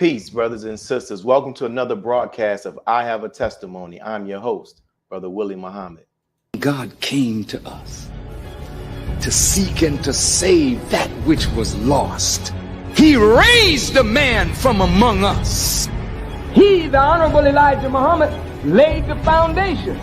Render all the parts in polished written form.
Peace, brothers and sisters. Welcome to another broadcast of I Have a Testimony. I'm your host, Brother Willie Muhammad. God came to us to seek and to save that which was lost. He raised a man from among us. He, the Honorable Elijah Muhammad, laid the foundation.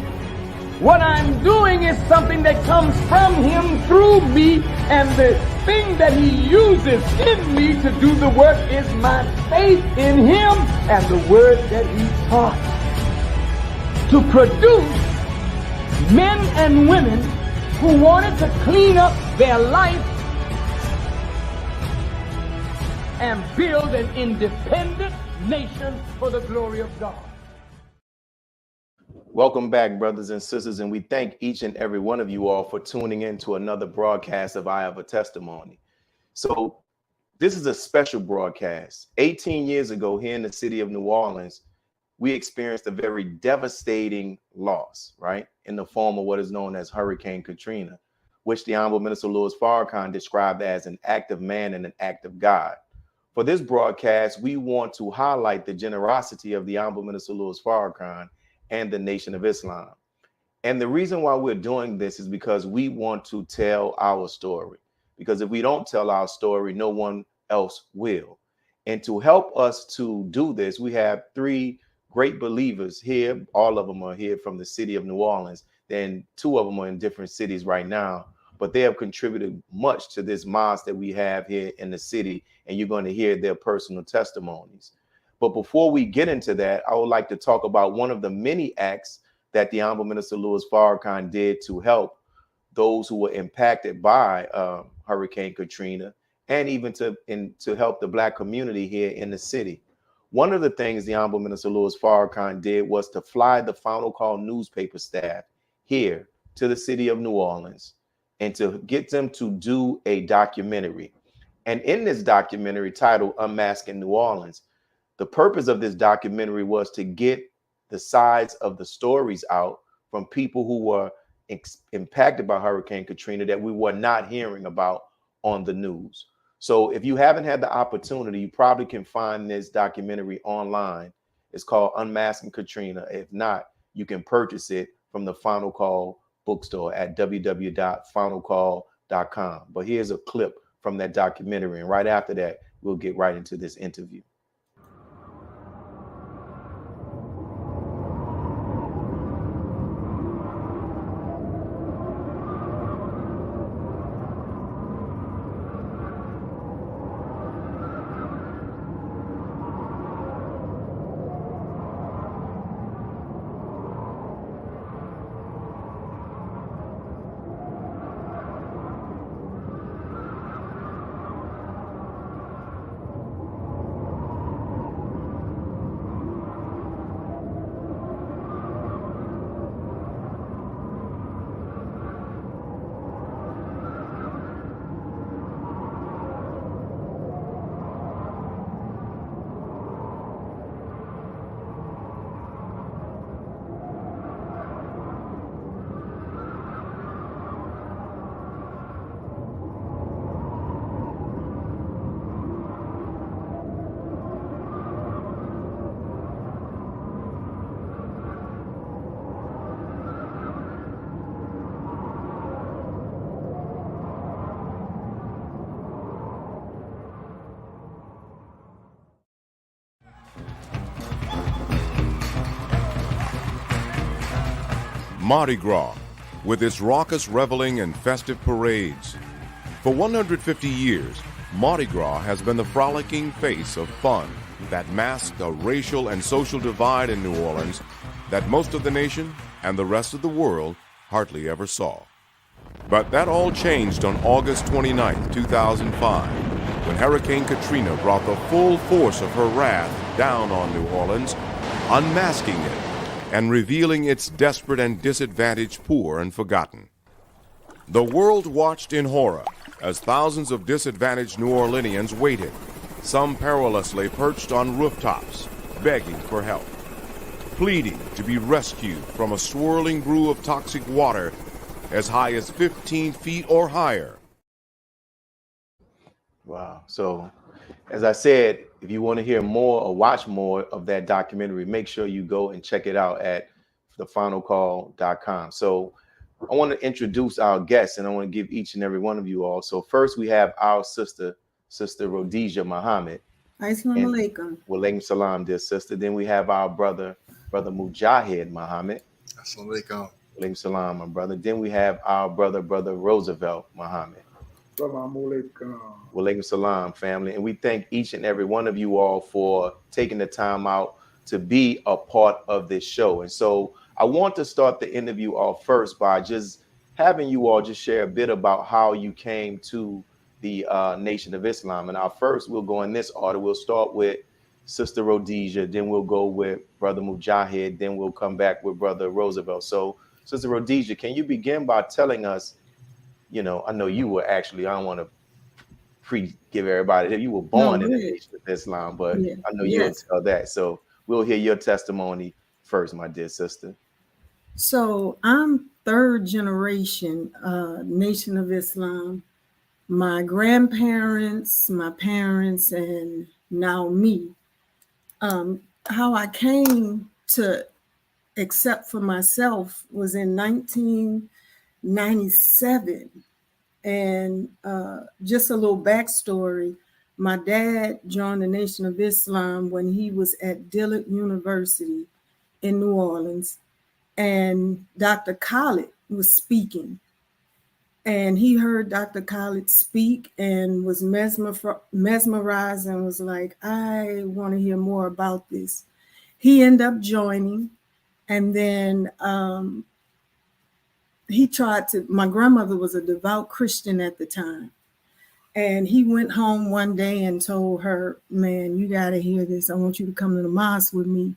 What I'm doing is something that comes from him through me, and the thing that he uses in me to do the work is my faith in him and the word that he taught. To produce men and women who wanted to clean up their life and build an independent nation for the glory of God. Welcome back, brothers and sisters, and we thank each and every one of you all for tuning in to another broadcast of I Have a Testimony. So this is a special broadcast. 18 years ago, here in the city of New Orleans, we experienced a very devastating loss, right, in the form of what is known as Hurricane Katrina, which the Honorable Minister Louis Farrakhan described as an act of man and an act of God. For this broadcast, we want to highlight the generosity of the Honorable Minister Louis Farrakhan and the Nation of Islam. And the reason why we're doing this is because we want to tell our story. Because if we don't tell our story, no one else will. And to help us to do this, we have three great believers here. All of them are here from the city of New Orleans. Then two of them are in different cities right now. But they have contributed much to this mosque that we have here in the city. And you're going to hear their personal testimonies. But before we get into that, I would like to talk about one of the many acts that the Honorable Minister Louis Farrakhan did to help those who were impacted by Hurricane Katrina, and even to help the Black community here in the city. One of the things the Honorable Minister Louis Farrakhan did was to fly the Final Call newspaper staff here to the city of New Orleans and to get them to do a documentary. And in this documentary titled Unmasking New Orleans, the purpose of this documentary was to get the sides of the stories out from people who were impacted by Hurricane Katrina that we were not hearing about on the news. So if you haven't had the opportunity, you probably can find this documentary online. It's called Unmasking Katrina. If not, you can purchase it from the Final Call bookstore at www.finalcall.com. But here's a clip from that documentary. And right after that, we'll get right into this interview. Mardi Gras, with its raucous reveling and festive parades. For 150 years, Mardi Gras has been the frolicking face of fun that masked a racial and social divide in New Orleans that most of the nation and the rest of the world hardly ever saw. But that all changed on August 29, 2005, when Hurricane Katrina brought the full force of her wrath down on New Orleans, unmasking it and revealing its desperate and disadvantaged poor and forgotten. The world watched in horror as thousands of disadvantaged New Orleanians waited, some perilously perched on rooftops, begging for help, pleading to be rescued from a swirling brew of toxic water as high as 15 feet or higher. Wow. So as I said, if you want to hear more or watch more of that documentary, make sure you go and check it out at thefinalcall.com. So I want to introduce our guests, and I want to give each and every one of you all. So first we have our sister Rhodesia Muhammad. Assalamu alaikum. Walaikum salam, dear sister. Then we have our brother Mujahid Muhammad. Assalamu alaikum. Walaikum salam, my brother. Then we have our brother Roosevelt Muhammad. Walaikum salam, family. And we thank each and every one of you all for taking the time out to be a part of this show. And so I want to start the interview off first by just having you all just share a bit about how you came to the Nation of Islam. And we'll go in this order. We'll start with Sister Rhodesia, then we'll go with Brother Mujahid, then we'll come back with Brother Roosevelt. So Sister Rhodesia, can you begin by telling us, I know you were actually, I don't want to give everybody that you were born in the Nation of Islam, but I know you'll tell that. So we'll hear your testimony first, my dear sister. So I'm third generation Nation of Islam. My grandparents, my parents, and now me. How I came to accept for myself was in 1997. And just a little backstory, my dad joined the Nation of Islam when he was at Dillard University in New Orleans. And Dr. Khalid was speaking. And he heard Dr. Khalid speak and was mesmerized and was like, I want to hear more about this. He ended up joining. And then my grandmother was a devout Christian at the time. And he went home one day and told her, man, you got to hear this. I want you to come to the mosque with me.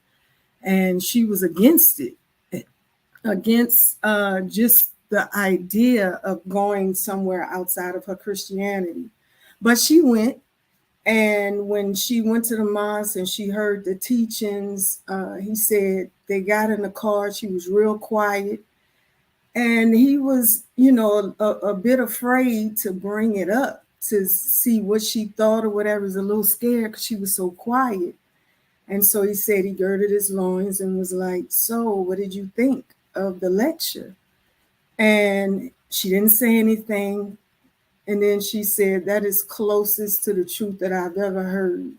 And she was against it, against just the idea of going somewhere outside of her Christianity. But she went, and when she went to the mosque and she heard the teachings, he said they got in the car. She was real quiet. And he was, a bit afraid to bring it up to see what she thought or whatever. He was a little scared because she was so quiet. And so he said he girded his loins and was like, so what did you think of the lecture? And she didn't say anything. And then she said, that is closest to the truth that I've ever heard.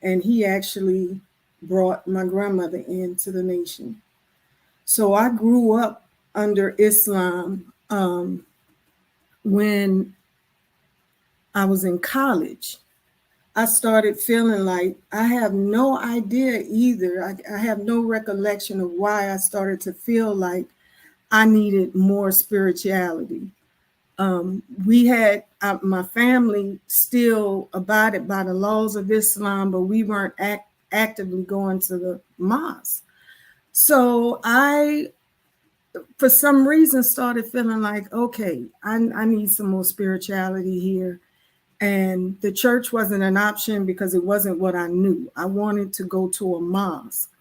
And he actually brought my grandmother into the nation. So I grew up under Islam when I was in college. I started feeling like I have no idea either. I have no recollection of why I started to feel like I needed more spirituality. We had my family still abided by the laws of Islam, but we weren't actively going to the mosque. So I, for some reason, started feeling like, okay, I need some more spirituality here. And the church wasn't an option because it wasn't what I knew. I wanted to go to a mosque.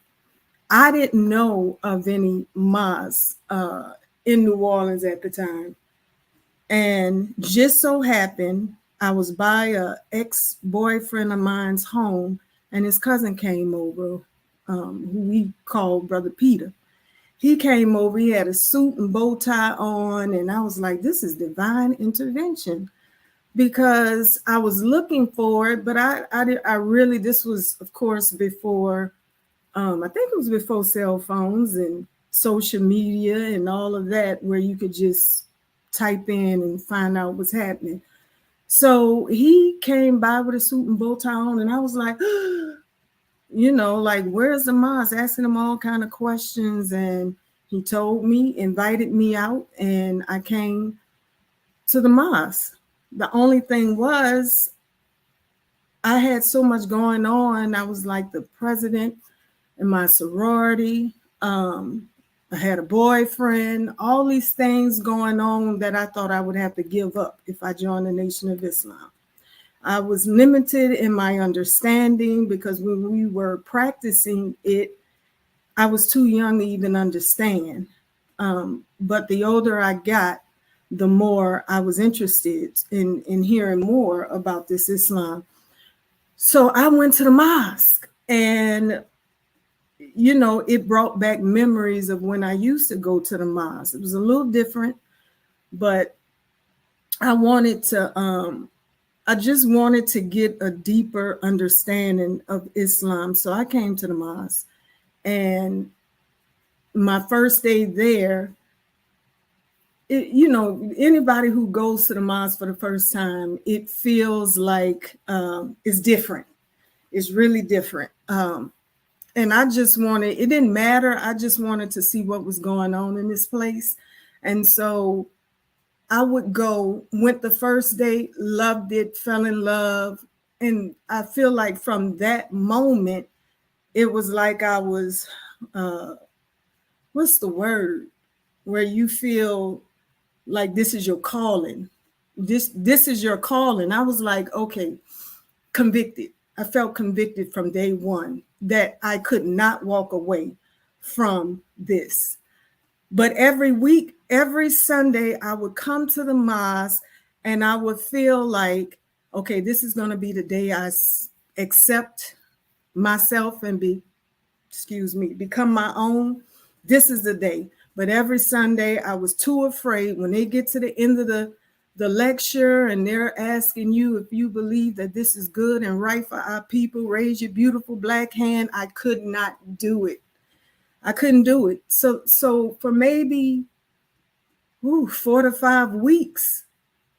I didn't know of any mosques in New Orleans at the time. And just so happened, I was by an ex-boyfriend of mine's home, and his cousin came over, who we called Brother Peter. He came over, he had a suit and bow tie on, and I was like, this is divine intervention, because I was looking for it, but I really, this was, of course, before, I think it was before cell phones and social media and all of that, where you could just type in and find out what's happening. So he came by with a suit and bow tie on, and I was like, like, where's the mosque? Asking him all kind of questions, and he told me, invited me out, and I came to the mosque. The only thing was, I had so much going on. I was like the president in my sorority. I had a boyfriend, all these things going on that I thought I would have to give up if I joined the Nation of Islam. I was limited in my understanding because when we were practicing it, I was too young to even understand. But the older I got, the more I was interested in hearing more about this Islam. So I went to the mosque, and it brought back memories of when I used to go to the mosque. It was a little different, but I just wanted to get a deeper understanding of Islam. So I came to the mosque, and my first day there, anybody who goes to the mosque for the first time, it feels like it's different. It's really different. And it didn't matter. I just wanted to see what was going on in this place. And so I went the first day, loved it, fell in love. And I feel like from that moment, it was like I was, what's the word? Where you feel like this is your calling. This is your calling. I was like, okay, convicted. I felt convicted from day one that I could not walk away from this. But every week, every Sunday, I would come to the mosque and I would feel like, okay, this is going to be the day I accept myself and become my own. This is the day. But every Sunday, I was too afraid when they get to the end of the lecture and they're asking you if you believe that this is good and right for our people, raise your beautiful black hand. I could not do it. I couldn't do it. So for maybe 4 to 5 weeks,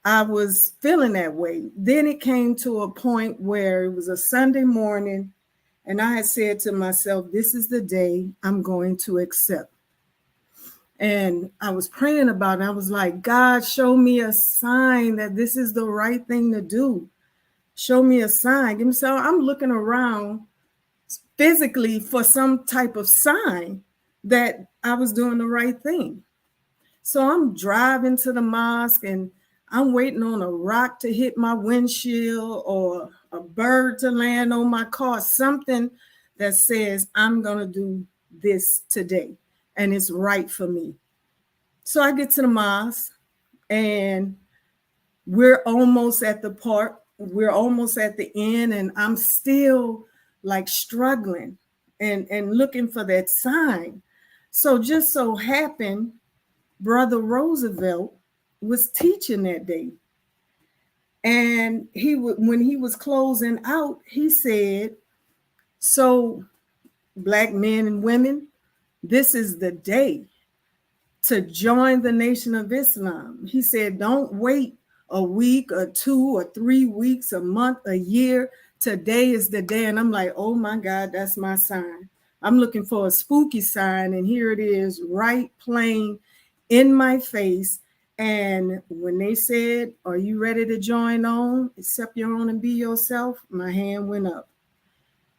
I was feeling that way. Then it came to a point where it was a Sunday morning, and I had said to myself, this is the day I'm going to accept. And I was praying about it. I was like, God, show me a sign that this is the right thing to do. Show me a sign. So I'm looking around physically for some type of sign that I was doing the right thing. So I'm driving to the mosque and I'm waiting on a rock to hit my windshield or a bird to land on my car, something that says I'm going to do this today and it's right for me. So I get to the mosque and we're almost at the part, we're almost at the end, and I'm still like struggling and looking for that sign. So just so happened, Brother Roosevelt was teaching that day. And when he was closing out, he said, so Black men and women, this is the day to join the Nation of Islam. He said, don't wait a week or 2 or 3 weeks, a month, a year. Today is the day. And I'm like, oh my God, that's my sign. I'm looking for a spooky sign. And here it is, right plain in my face. And when they said, are you ready to join on? Accept your own and be yourself. My hand went up.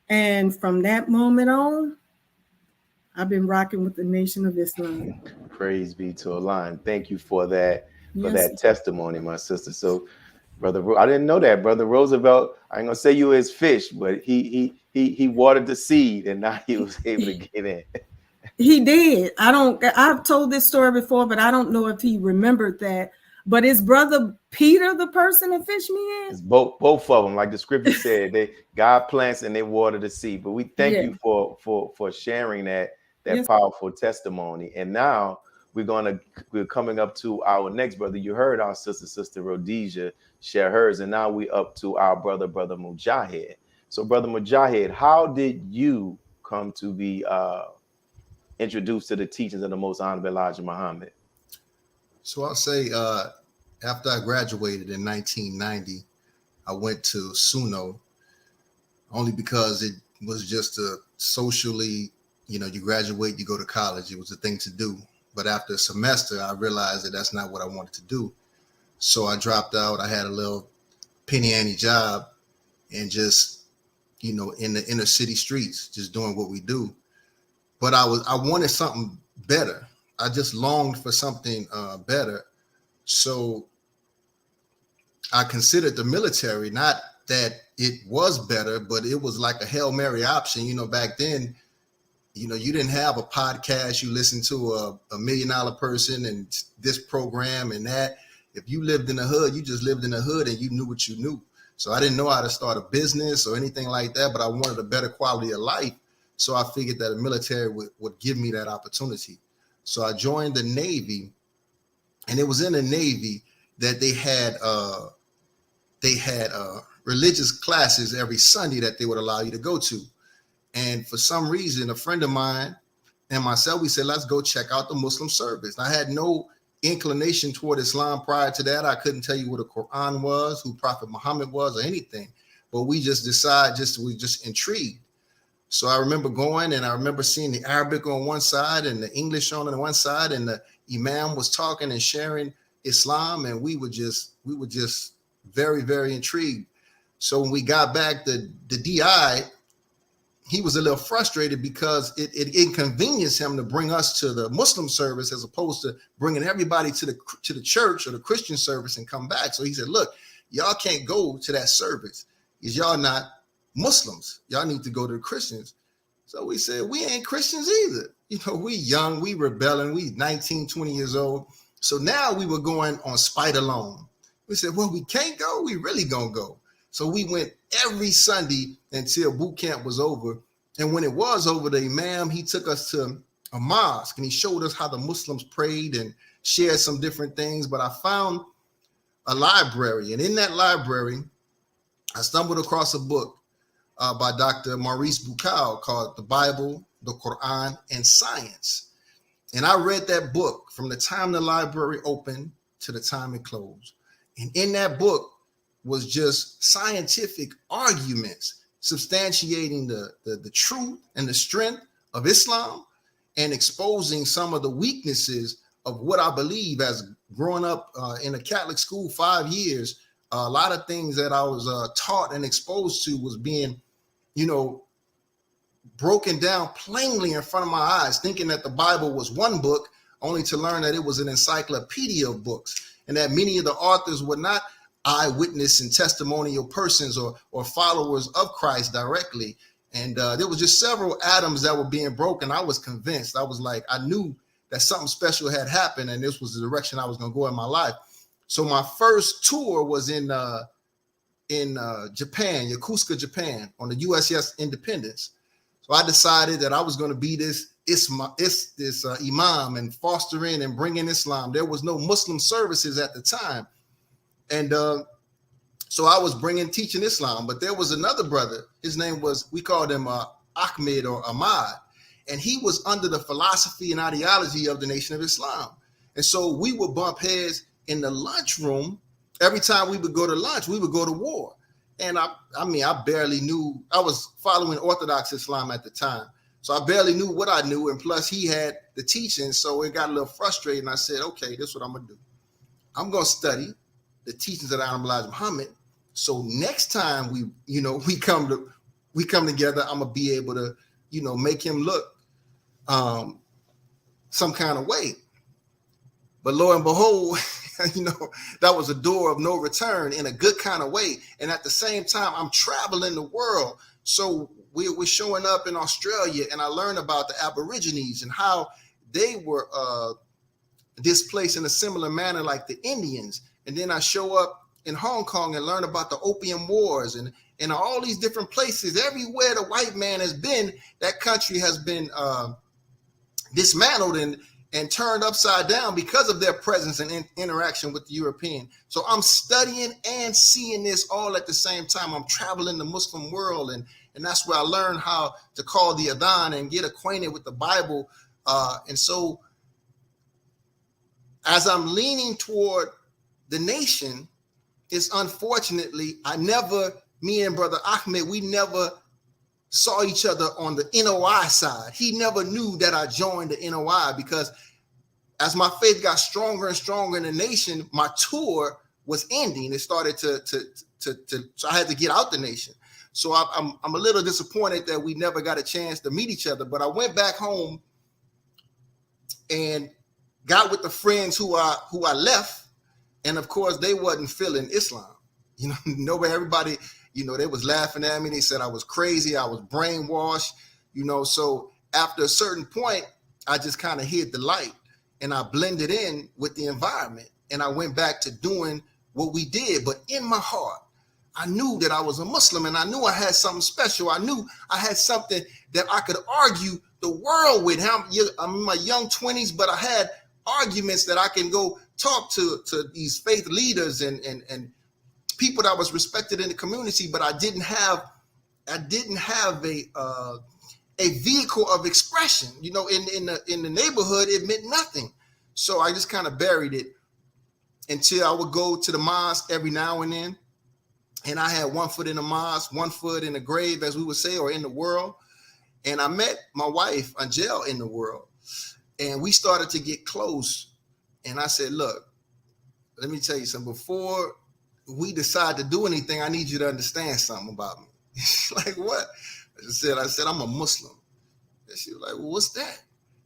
And from that moment on, I've been rocking with the Nation of Islam. Praise be to Allah. Thank you for that, that testimony, my sister. So, Brother, I didn't know that. Brother Roosevelt, I ain't gonna say you his fish, but he watered the seed and now he was able to get in. He did. I've told this story before, but I don't know if he remembered that. But is Brother Peter the person that fished me in? It's both of them, like the scripture said. God plants and they water the seed. But we thank you for sharing that powerful testimony. And now we're coming up to our next brother. You heard our sister Rhodesia share hers, and now we up to our brother Mujahid. So Brother Mujahid, how did you come to be introduced to the teachings of the Most Honorable Elijah Muhammad? So I'll say after I graduated in 1990, I went to SUNO only because it was just a socially, you graduate, you go to college. It was a thing to do. But after a semester, I realized that that's not what I wanted to do. So I dropped out. I had a little penny ante job and just, in the inner city streets, just doing what we do. But I wanted something better. I just longed for something better. So I considered the military, not that it was better, but it was like a Hail Mary option. Back then, you didn't have a podcast. You listened to a $1 million person and this program and that. If you lived in the hood, you just lived in the hood and you knew what you knew. So I didn't know how to start a business or anything like that, but I wanted a better quality of life. So I figured that the military would give me that opportunity. So I joined the Navy, and it was in the Navy that they had religious classes every Sunday that they would allow you to go to. And for some reason, a friend of mine and myself, we said, let's go check out the Muslim service. I had no inclination toward Islam prior to that. I couldn't tell you what the Quran was, who Prophet Muhammad was, or anything. But we just decided, we just intrigued. So I remember going, and I remember seeing the Arabic on one side and the English on the one side, and the Imam was talking and sharing Islam, and we were just very, very intrigued. So when we got back, the DI, he was a little frustrated because it inconvenienced him to bring us to the Muslim service as opposed to bringing everybody to the church or the Christian service and come back. So he said, look, y'all can't go to that service because y'all not Muslims. Y'all need to go to the Christians. So we said, we ain't Christians either. You know, we young, we rebelling, we 19, 20 years old. So now we were going on spite alone. We said, well, we can't go. We really gonna go. So we went every Sunday until boot camp was over. And when it was over, the Imam, he took us to a mosque and he showed us how the Muslims prayed and shared some different things. But I found a library, and in that library, I stumbled across a book by Dr. Maurice Bucaille called The Bible, the Quran, and Science. And I read that book from the time the library opened to the time it closed. And in that book was just scientific arguments substantiating the truth and the strength of Islam and exposing some of the weaknesses of what I believe. As growing up in a Catholic school 5 years, a lot of things that I was taught and exposed to was being, broken down plainly in front of my eyes, thinking that the Bible was one book, only to learn that it was an encyclopedia of books, and that many of the authors were not eyewitness and testimonial persons or followers of Christ directly. And there was just several atoms that were being broken. I was convinced. I was like, I knew that something special had happened, and this was the direction I was going to go in my life. So my first tour was in Japan, Yokosuka, Japan, on the USS Independence. So I decided that I was going to be this imam and fostering and bringing Islam. There was no Muslim services at the time. And so I was teaching Islam, but there was another brother. His name was, we called him Ahmed or Ahmad. And he was under the philosophy and ideology of the Nation of Islam. And so we would bump heads in the lunchroom. Every time we would go to lunch, we would go to war. And I barely knew. I was following Orthodox Islam at the time. So I barely knew what I knew. And plus he had the teaching. So it got a little frustrated. And I said, okay, this is what I'm going to do. I'm going to study the teachings of the Honorable Elijah Muhammad. So next time we come together, I'm going to be able to, make him look some kind of way. But lo and behold, that was a door of no return in a good kind of way. And at the same time, I'm traveling the world. So we're showing up in Australia, and I learned about the Aborigines and how they were displaced in a similar manner like the Indians. And then I show up in Hong Kong and learn about the Opium Wars and all these different places. Everywhere the white man has been, that country has been dismantled and turned upside down because of their presence and interaction with the European. So I'm studying and seeing this all at the same time. I'm traveling the Muslim world, and that's where I learned how to call the Adhan and get acquainted with the Bible. And so as I'm leaning toward the nation, it's unfortunately, me and Brother Ahmed, we never saw each other on the NOI side. He never knew that I joined the NOI, because as my faith got stronger and stronger in the nation, my tour was ending. It started so I had to get out the nation. So I'm a little disappointed that we never got a chance to meet each other. But I went back home and got with the friends who I left. And of course, they wasn't feeling Islam. Everybody, they was laughing at me. They said I was crazy. I was brainwashed, So after a certain point, I just kind of hid the light and I blended in with the environment. And I went back to doing what we did. But in my heart, I knew that I was a Muslim, and I knew I had something special. I knew I had something that I could argue the world with. I'm in my young 20s, but I had arguments that I can go talk to these faith leaders and people that was respected in the community, but I didn't have a vehicle of expression. You know, in the neighborhood, it meant nothing. So I just kind of buried it until I would go to the mosque every now and then. And I had one foot in the mosque, one foot in the grave, as we would say, or in the world. And I met my wife, Angel, in the world. And we started to get close. And I said, look, let me tell you something. Before we decide to do anything, I need you to understand something about me. Like, what? I said, I'm a Muslim. And she was like, well, what's that?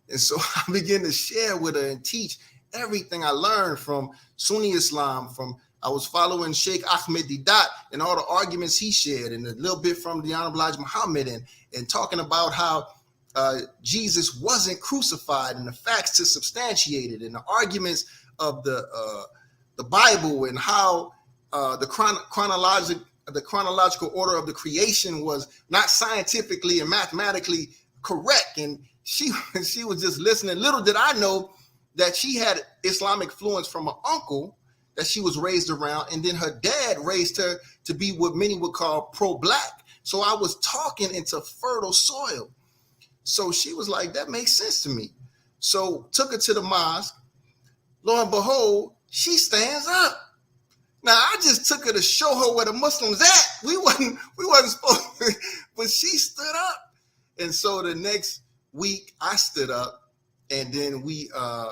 And so I began to share with her and teach everything I learned from Sunni Islam, I was following Sheikh Ahmed Didat and all the arguments he shared, and a little bit from the Honorable Elijah Muhammad, and talking about how Jesus wasn't crucified and the facts to substantiate it, and the arguments of the Bible, and how the chronological order of the creation was not scientifically and mathematically correct. And she was just listening. Little did I know that she had Islamic influence from an uncle that she was raised around, and then her dad raised her to be what many would call pro-black. So I was talking into fertile soil. So she was like, that makes sense to me. So took her to the mosque. Lo and behold, she stands up. Now I just took her to show her where the Muslims at. We wasn't supposed to, but she stood up. And so the next week I stood up, and then we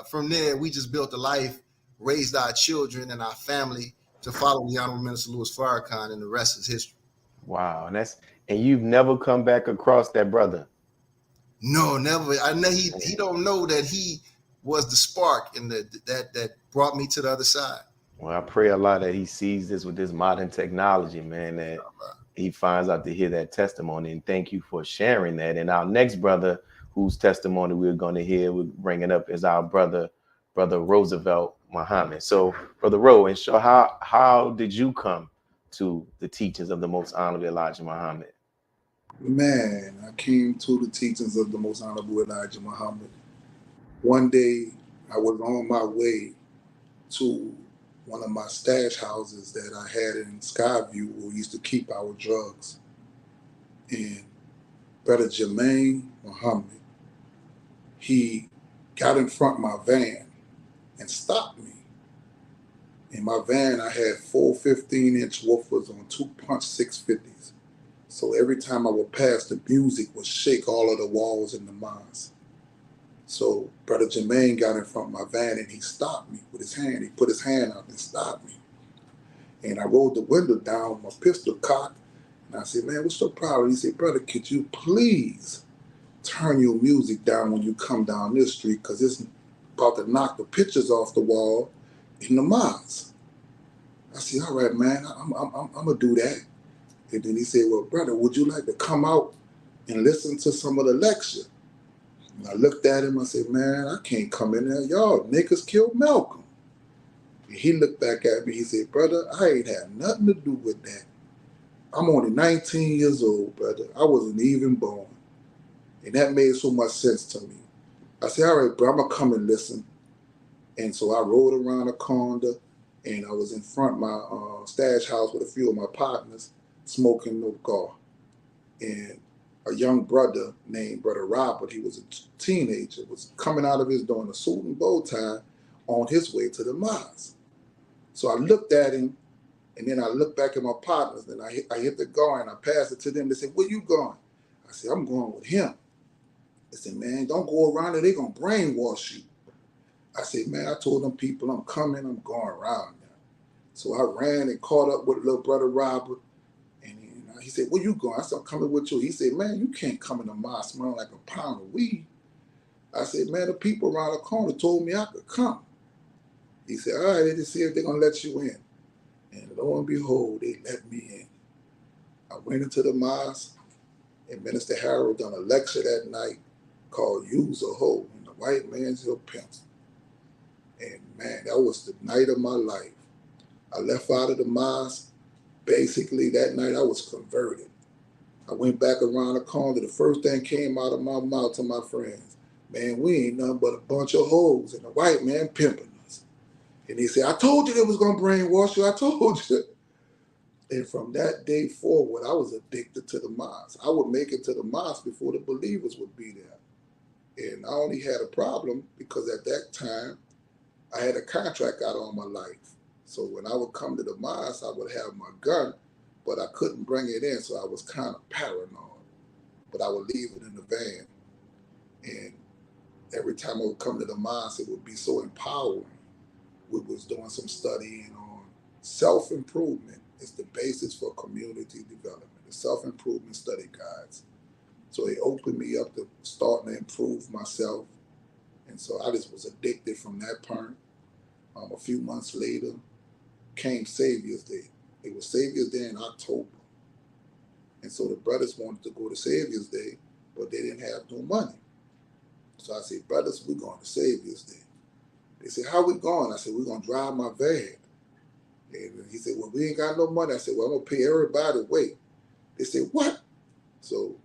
from there we just built a life, raised our children and our family to follow the Honorable Minister Louis Farrakhan, and the rest is history. Wow, and you've never come back across that brother? No, never. I know he don't know that he was the spark and that brought me to the other side. Well, I pray a lot that he sees this with this modern technology, man, that he finds out to hear that testimony. And thank you for sharing that. And our next brother, whose testimony we're going to hear, we're bringing up, is our brother Roosevelt Muhammad. So, Brother Ro, and show how did you come to the teachings of the Most Honorable Elijah Muhammad? Man, I came to the teachings of the Most Honorable Elijah Muhammad. One day, I was on my way to one of my stash houses that I had in Skyview, where we used to keep our drugs. And Brother Jermaine Muhammad, he got in front of my van and stopped me. In my van, I had 4 15-inch woofers on 2-punch 650s. So every time I would pass, the music would shake all of the walls in the mosque. So Brother Jermaine got in front of my van and he stopped me with his hand. He put his hand out and stopped me. And I rolled the window down, my pistol cocked, and I said, man, what's your problem? He said, brother, could you please turn your music down when you come down this street, because it's about to knock the pictures off the wall in the mosque. I said, all right, man, I'm gonna do that. And then he said, well, brother, would you like to come out and listen to some of the lecture? And I looked at him, I said, man, I can't come in there. Y'all niggas killed Malcolm. And he looked back at me, he said, brother, I ain't had nothing to do with that. I'm only 19 years old, brother. I wasn't even born. And that made so much sense to me. I said, all right, bro, I'm gonna come and listen. And so I rode around the corner, and I was in front of my stash house with a few of my partners, smoking no car. And a young brother named Brother Robert, he was a teenager, was coming out of his door in a suit and bow tie on his way to the mosque. So I looked at him, and then I looked back at my partners, and I hit the guard, and I passed it to them. They said, where you going? I said, I'm going with him. They said, man, don't go around there, they're going to brainwash you. I said, man, I told them people I'm coming, I'm going around now. So I ran and caught up with little Brother Robert, and he said, where you going? I said, I'm coming with you. He said, man, you can't come in the mosque smelling like a pound of weed. I said, man, the people around the corner told me I could come. He said, all right, they just see if they're going to let you in. And lo and behold, they let me in. I went into the mosque, and Minister Harold done a lecture that night called Use a Hoe in the White Man's Hill Pencil. And man, that was the night of my life. I left out of the mosque, basically that night I was converted. I went back around the corner. The first thing came out of my mouth to my friends, man, we ain't nothing but a bunch of hoes and a white man pimping us. And he said, I told you they was going to brainwash you. I told you. And from that day forward, I was addicted to the mosque. I would make it to the mosque before the believers would be there. And I only had a problem because at that time, I had a contract out all my life. So when I would come to the mosque, I would have my gun, but I couldn't bring it in, so I was kind of paranoid. But I would leave it in the van. And every time I would come to the mosque, it would be so empowering. We was doing some studying on self-improvement. It's the basis for community development, the self-improvement study guides. So they opened me up to starting to improve myself. And so I just was addicted from that point. A few months later came Savior's Day. It was Savior's Day in October. And so the brothers wanted to go to Savior's Day, but they didn't have no money. So I said, brothers, we're going to Savior's Day. They said, how we going? I said, we're going to drive my van. And he said, well, we ain't got no money. I said, well, I'm going to pay everybody way. They said, what? So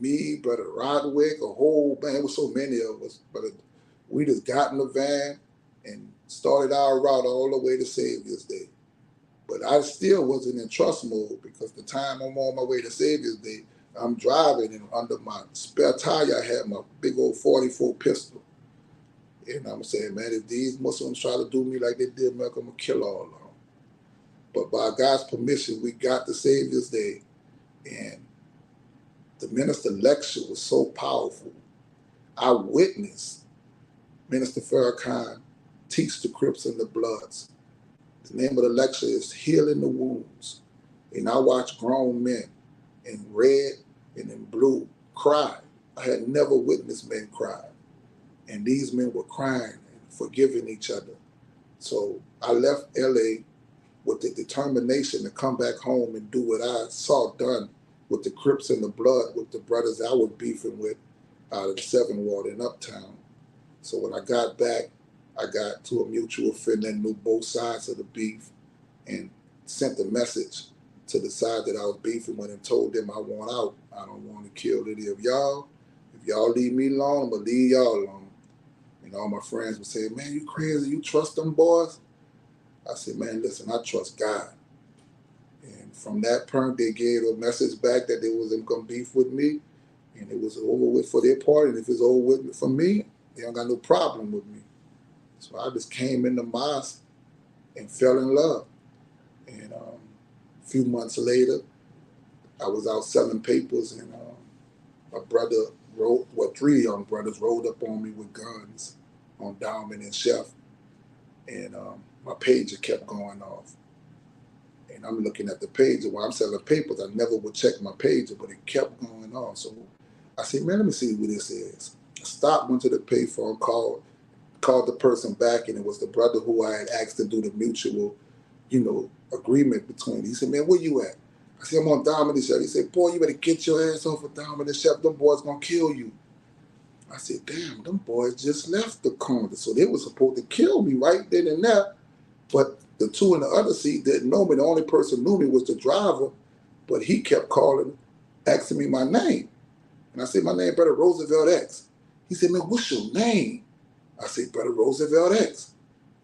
me, Brother Roderick, a whole band, there was so many of us, but we just got in the van and started our route all the way to Savior's Day. But I still wasn't in trust mode because the time I'm on my way to Savior's Day, I'm driving and under my spare tire, I had my big old 44 pistol. And I'm saying, man, if these Muslims try to do me like they did me, I'm going to kill all of them. But by God's permission, we got to Savior's Day. And the minister lecture was so powerful. I witnessed Minister Farrakhan teach the Crips and the Bloods. The name of the lecture is Healing the Wounds. And I watched grown men in red and in blue cry. I had never witnessed men cry. And these men were crying and forgiving each other. So I left LA with the determination to come back home and do what I saw done with the Crips and the Blood, with the brothers I was beefing with out of the 7th Ward in Uptown. So when I got back, I got to a mutual friend that knew both sides of the beef and sent a message to the side that I was beefing with and told them I want out. I don't want to kill any of y'all. If y'all leave me alone, I'm going to leave y'all alone. And all my friends would say, man, you crazy? You trust them boys? I said, man, listen, I trust God. And from that point, they gave a message back that they wasn't going to beef with me. And it was over with for their part. And if it's over with for me, they don't got no problem with me. So I just came in the mosque and fell in love. And a few months later, I was out selling papers, and my brother rode, well, 3 young brothers rode up on me with guns on Diamond and Chef. And my pager kept going off. And I'm looking at the pager while I'm selling papers. I never would check my pager, but it kept going off. So I said, man, let me see who this is. I stopped, went to the payphone, called the person back, and it was the brother who I had asked to do the mutual, agreement between. He said, man, where you at? I said, I'm on Diamond and Chef. He said, boy, you better get your ass off of Diamond and Chef. Them boys gonna kill you. I said, damn, them boys just left the corner. So they were supposed to kill me right then and there. But the 2 in the other seat didn't know me. The only person who knew me was the driver, but he kept calling, asking me my name. And I said, my name, Brother Roosevelt X. He said, man, what's your name? I said, Brother Roosevelt X.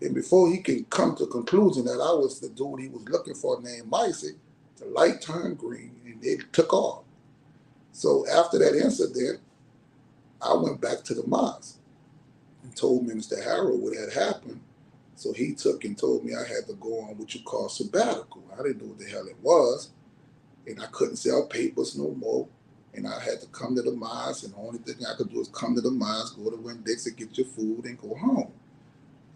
And before he can come to the conclusion that I was the dude he was looking for named Micey, the light turned green and it took off. So after that incident, I went back to the mosque and told Minister Harold what had happened. So he took and told me I had to go on what you call sabbatical. I didn't know what the hell it was. And I couldn't sell papers no more. And I had to come to the mosque, and the only thing I could do is come to the mosque, go to Winn-Dixie, get your food, and go home.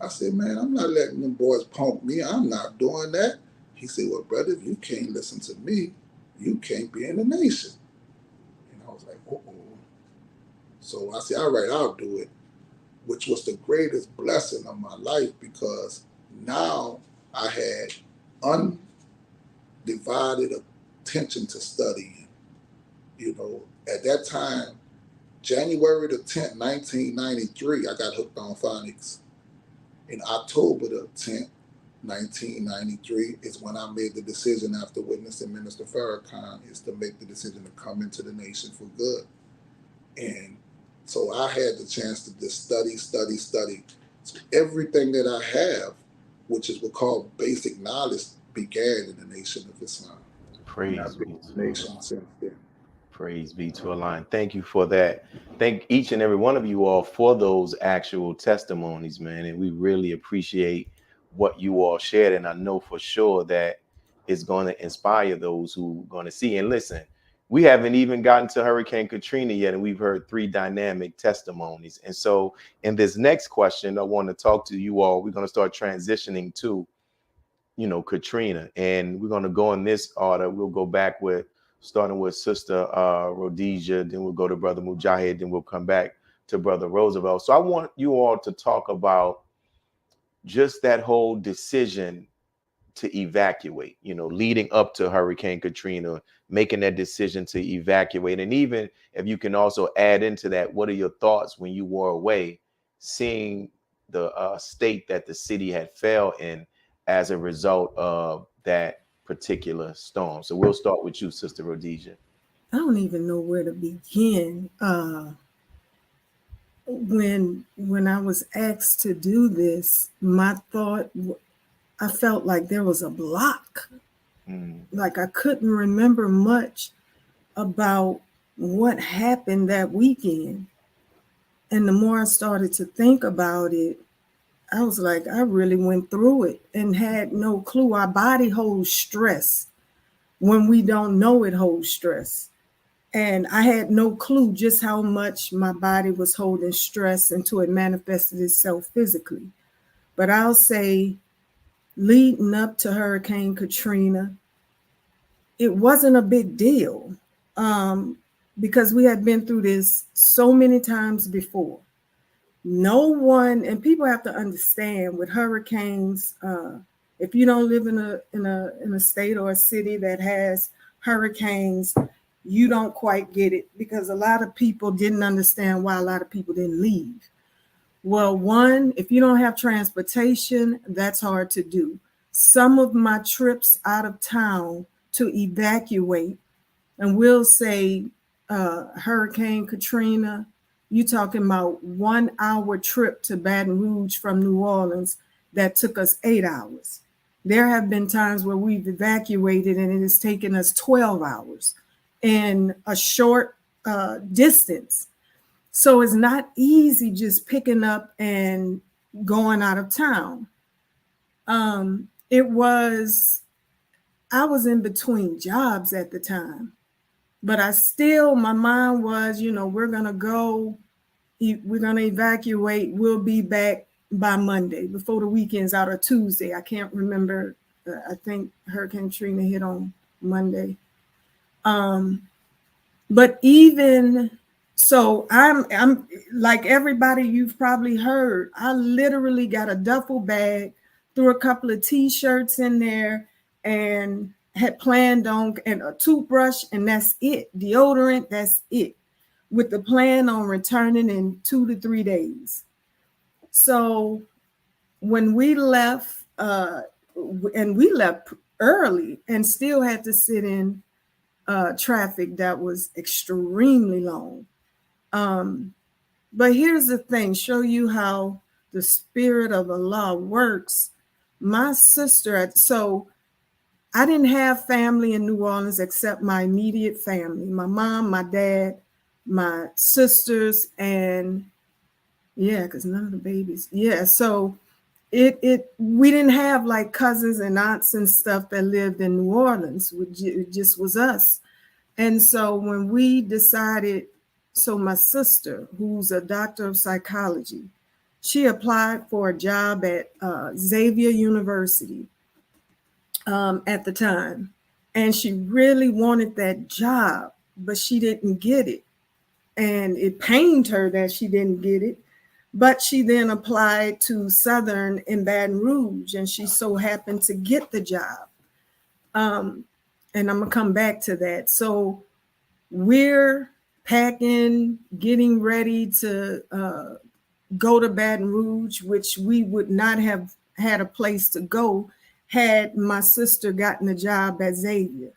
I said, man, I'm not letting them boys punk me. I'm not doing that. He said, well, brother, if you can't listen to me, you can't be in the nation. And I was like, uh-oh. So I said, all right, I'll do it, which was the greatest blessing of my life, because now I had undivided attention to studying. At that time, January the 10th, 1993, I got hooked on phonics. In October the 10th, 1993 is when I made the decision after witnessing Minister Farrakhan is to make the decision to come into the nation for good. And so I had the chance to just study. So everything that I have, which is what called basic knowledge, began in the Nation of Islam. And Praise I've be been in to the Allah. nation since then. Praise be to Allah. Thank you for that. Thank each and every one of you all for those actual testimonies, man. And we really appreciate what you all shared. And I know for sure that it's going to inspire those who are going to see. And listen, we haven't even gotten to Hurricane Katrina yet, and we've heard 3 dynamic testimonies. And so in this next question, I want to talk to you all. We're going to start transitioning to, Katrina. And we're going to go in this order. We'll go back with starting with Sister Rhodesia, then we'll go to Brother Mujahid, then we'll come back to Brother Roosevelt. So I want you all to talk about just that whole decision to evacuate, leading up to Hurricane Katrina, making that decision to evacuate. And even if you can also add into that, what are your thoughts when you were away, seeing the state that the city had fell in as a result of that particular storm? So we'll start with you, Sister Rhodesia. I don't even know where to begin. When I was asked to do this, my thought, I felt like there was a block. Like I couldn't remember much about what happened that weekend. And the more I started to think about it, I was like, I really went through it and had no clue. Our body holds stress when we don't know it holds stress. And I had no clue just how much my body was holding stress until it manifested itself physically. But I'll say, leading up to Hurricane Katrina, it wasn't a big deal because we had been through this so many times before. No one, and people have to understand with hurricanes, if you don't live in a state or a city that has hurricanes, you don't quite get it, because a lot of people didn't understand why a lot of people didn't leave. Well, one, if you don't have transportation, that's hard to do. Some of my trips out of town to evacuate, and we'll say Hurricane Katrina, you're talking about 1 hour trip to Baton Rouge from New Orleans that took us 8 hours. There have been times where we've evacuated and it has taken us 12 hours in a short distance. So it's not easy just picking up and going out of town. I was in between jobs at the time, but my mind was, we're going to go, we're going to evacuate. We'll be back by Monday before the weekend's out, or Tuesday. I can't remember. I think Hurricane Katrina hit on Monday. But even so, I'm like everybody you've probably heard, I literally got a duffel bag, threw a couple of t-shirts in there, and had planned on and a toothbrush, and that's it. Deodorant, that's it, with the plan on returning in 2 to 3 days. So when we left, and we left early and still had to sit in traffic that was extremely long. But here's the thing, show you how the spirit of Allah works. My sister, so I didn't have family in New Orleans except my immediate family, my mom, my dad, my sisters, and because none of the babies. So we didn't have like cousins and aunts and stuff that lived in New Orleans. It just was us. And so when we decided, so my sister, who's a doctor of psychology, she applied for a job at Xavier University at the time. And she really wanted that job, but she didn't get it. And it pained her that she didn't get it. But she then applied to Southern in Baton Rouge, and she so happened to get the job. And I'm going to come back to that. So we're packing, getting ready to go to Baton Rouge, which we would not have had a place to go had my sister gotten a job at Xavier.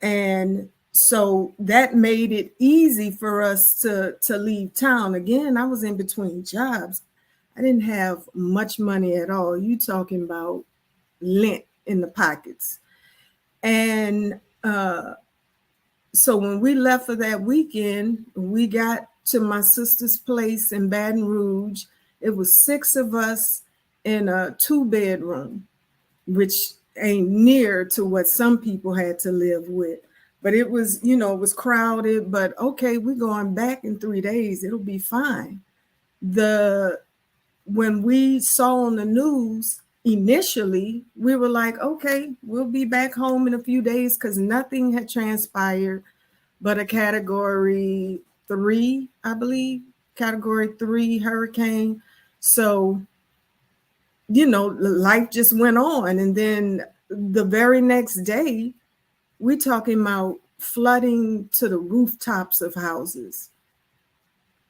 And so that made it easy for us to leave town. Again, I was in between jobs. I didn't have much money at all. You talking about lint in the pockets. And so when we left for that weekend, we got to my sister's place in Baton Rouge. It was 6 of us in a 2-bedroom, which ain't near to what some people had to live with. But it was, you know, it was crowded, but okay, we're going back in 3 days. It'll be fine. When we saw on the news, initially, we were like, okay, we'll be back home in a few days because nothing had transpired but a Category 3, I believe, Category 3 hurricane. So, you know, life just went on. And then the very next day, we're talking about flooding to the rooftops of houses.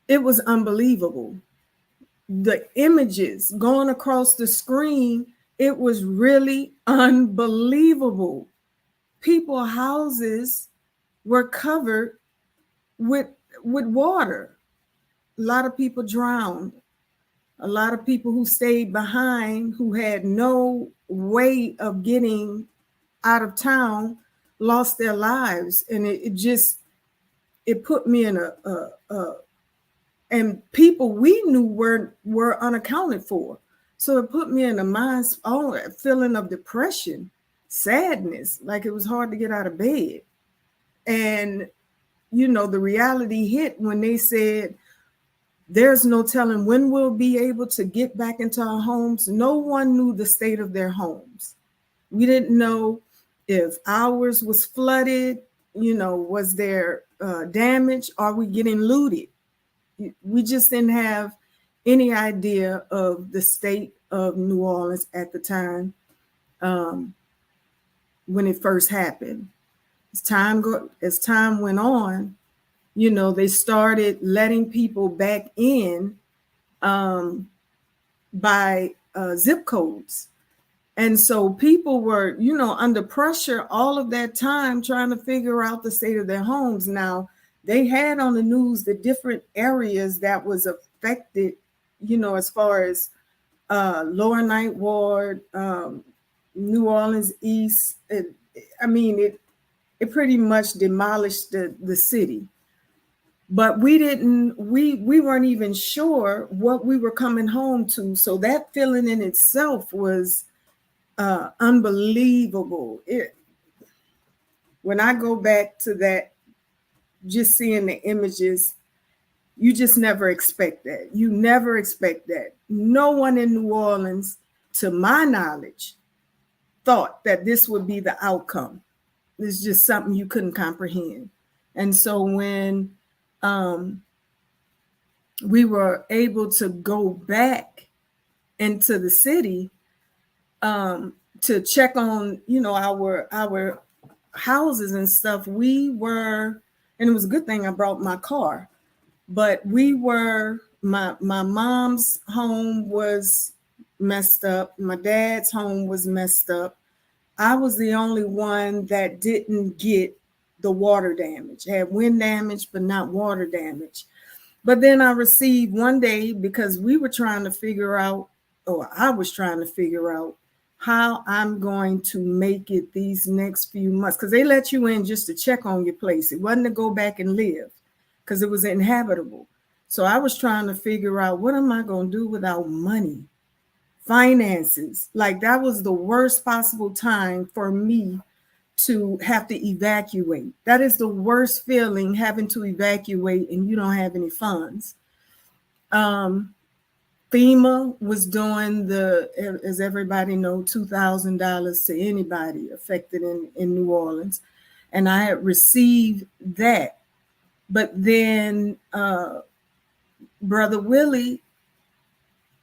It was unbelievable. The images going across the screen, it was really unbelievable. People's houses were covered with water. A lot of people drowned. A lot of people who stayed behind, who had no way of getting out of town, lost their lives. And it put me in and people we knew were unaccounted for. So it put me in a feeling of depression, sadness, like it was hard to get out of bed. And, you know, the reality hit when they said, there's no telling when we'll be able to get back into our homes. No one knew the state of their homes. We didn't know if ours was flooded, you know, was there damage? Are we getting looted? We just didn't have any idea of the state of New Orleans at the time when it first happened. As time went on, you know, they started letting people back in by zip codes. And so people were, you know, under pressure all of that time trying to figure out the state of their homes. Now, they had on the news the different areas that was affected, you know, as far as Lower Ninth Ward, New Orleans East. It pretty much demolished the city. But we weren't even sure what we were coming home to. So that feeling in itself was unbelievable. When I go back to that, just seeing the images, you just never expect that. You never expect that. No one in New Orleans, to my knowledge, thought that this would be the outcome. It's just something you couldn't comprehend. And so when we were able to go back into the city to check on, you know, our houses and stuff, and it was a good thing I brought my car, but my mom's home was messed up. My dad's home was messed up. I was the only one that didn't get the water damage. I had wind damage, but not water damage. But then I received one day, because we were trying to figure out, or I was trying to figure out how I'm going to make it these next few months. Because they let you in just to check on your place. It wasn't to go back and live because it was inhabitable. So I was trying to figure out, what am I going to do without money? Finances. Like, that was the worst possible time for me to have to evacuate. That is the worst feeling, having to evacuate and you don't have any funds. FEMA was doing as everybody knows, $2,000 to anybody affected in New Orleans. And I had received that. But then Brother Willie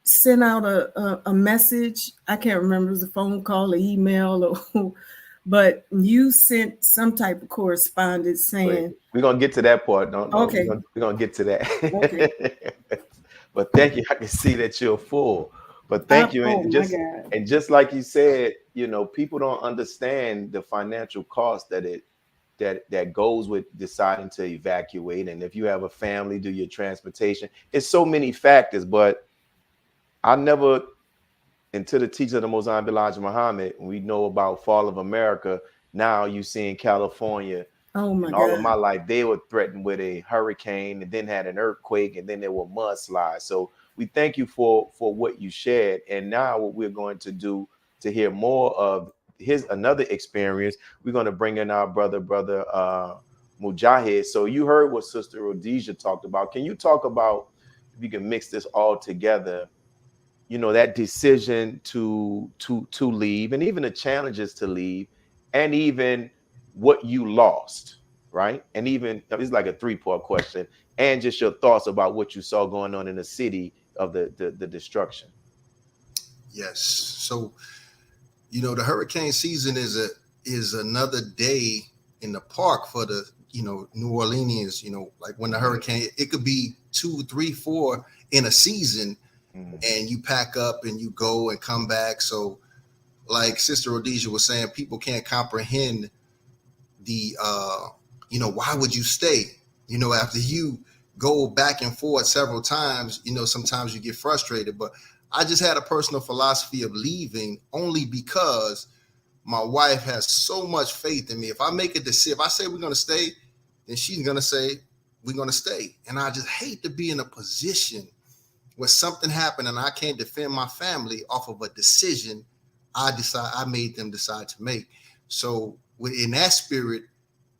sent out a message. I can't remember, it was a phone call, an email, but you sent some type of correspondence saying. We're going to get to that part. Okay. We're going to get to that. Okay. But thank you. I can see that you're full. But thank you. Oh And my God. just like you said, you know, people don't understand the financial cost that goes with deciding to evacuate. And if you have a family, do your transportation. It's so many factors, but I never, until the teaching of the Most Honorable Elijah Muhammad, we know about fall of America. Now you see in California, Oh my and all of God. my life, they were threatened with a hurricane and then had an earthquake and then there were mudslides. So we thank you for what you shared. And now what we're going to do to hear more of his another experience, we're going to bring in our brother Mujahid. So you heard what Sister Rhodesia talked about. Can you talk about, if you can mix this all together, you know, that decision to leave, and even the challenges to leave, and even what you lost, right? And even it's like a three-part question, and just your thoughts about what you saw going on in the city of the destruction. Yes. So, you know, the hurricane season is another day in the park for the, you know, New Orleanians. You know, like when the hurricane, it could be 2, 3, 4 in a season, and you pack up and you go and come back. So, like Sister Rhodesia was saying, people can't comprehend the, you know, why would you stay? You know, after you go back and forth several times, you know, sometimes you get frustrated. But I just had a personal philosophy of leaving only because my wife has so much faith in me. If I make a decision, if I say we're going to stay, then she's going to say we're going to stay. And I just hate to be in a position where something happened and I can't defend my family off of a decision I made them decide to make. So in that spirit,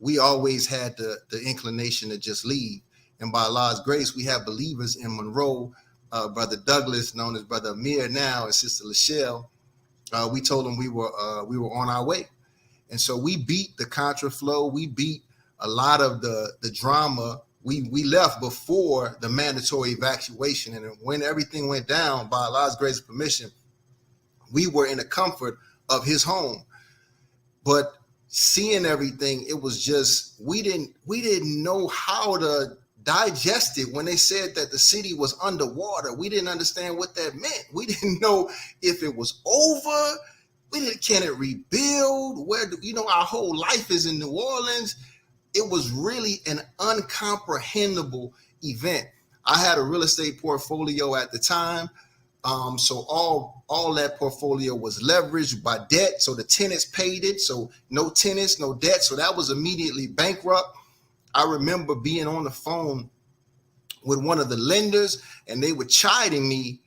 we always had the inclination to just leave. And by Allah's grace, we have believers in Monroe, Brother Douglas, known as Brother Amir now, and Sister Lachelle. We told them we were on our way. And so we beat the contraflow. We beat a lot of the drama. We left before the mandatory evacuation. And when everything went down, by Allah's grace and permission, we were in the comfort of his home. But seeing everything, it was just, we didn't know how to digest it. When they said that the city was underwater, we didn't understand what that meant. We didn't know if it was over. Can it rebuild? Our whole life is in New Orleans. It was really an uncomprehendable event. I had a real estate portfolio at the time. So all that portfolio was leveraged by debt. So the tenants paid it. So no tenants, no debt. So that was immediately bankrupt. I remember being on the phone with one of the lenders, and they were chiding me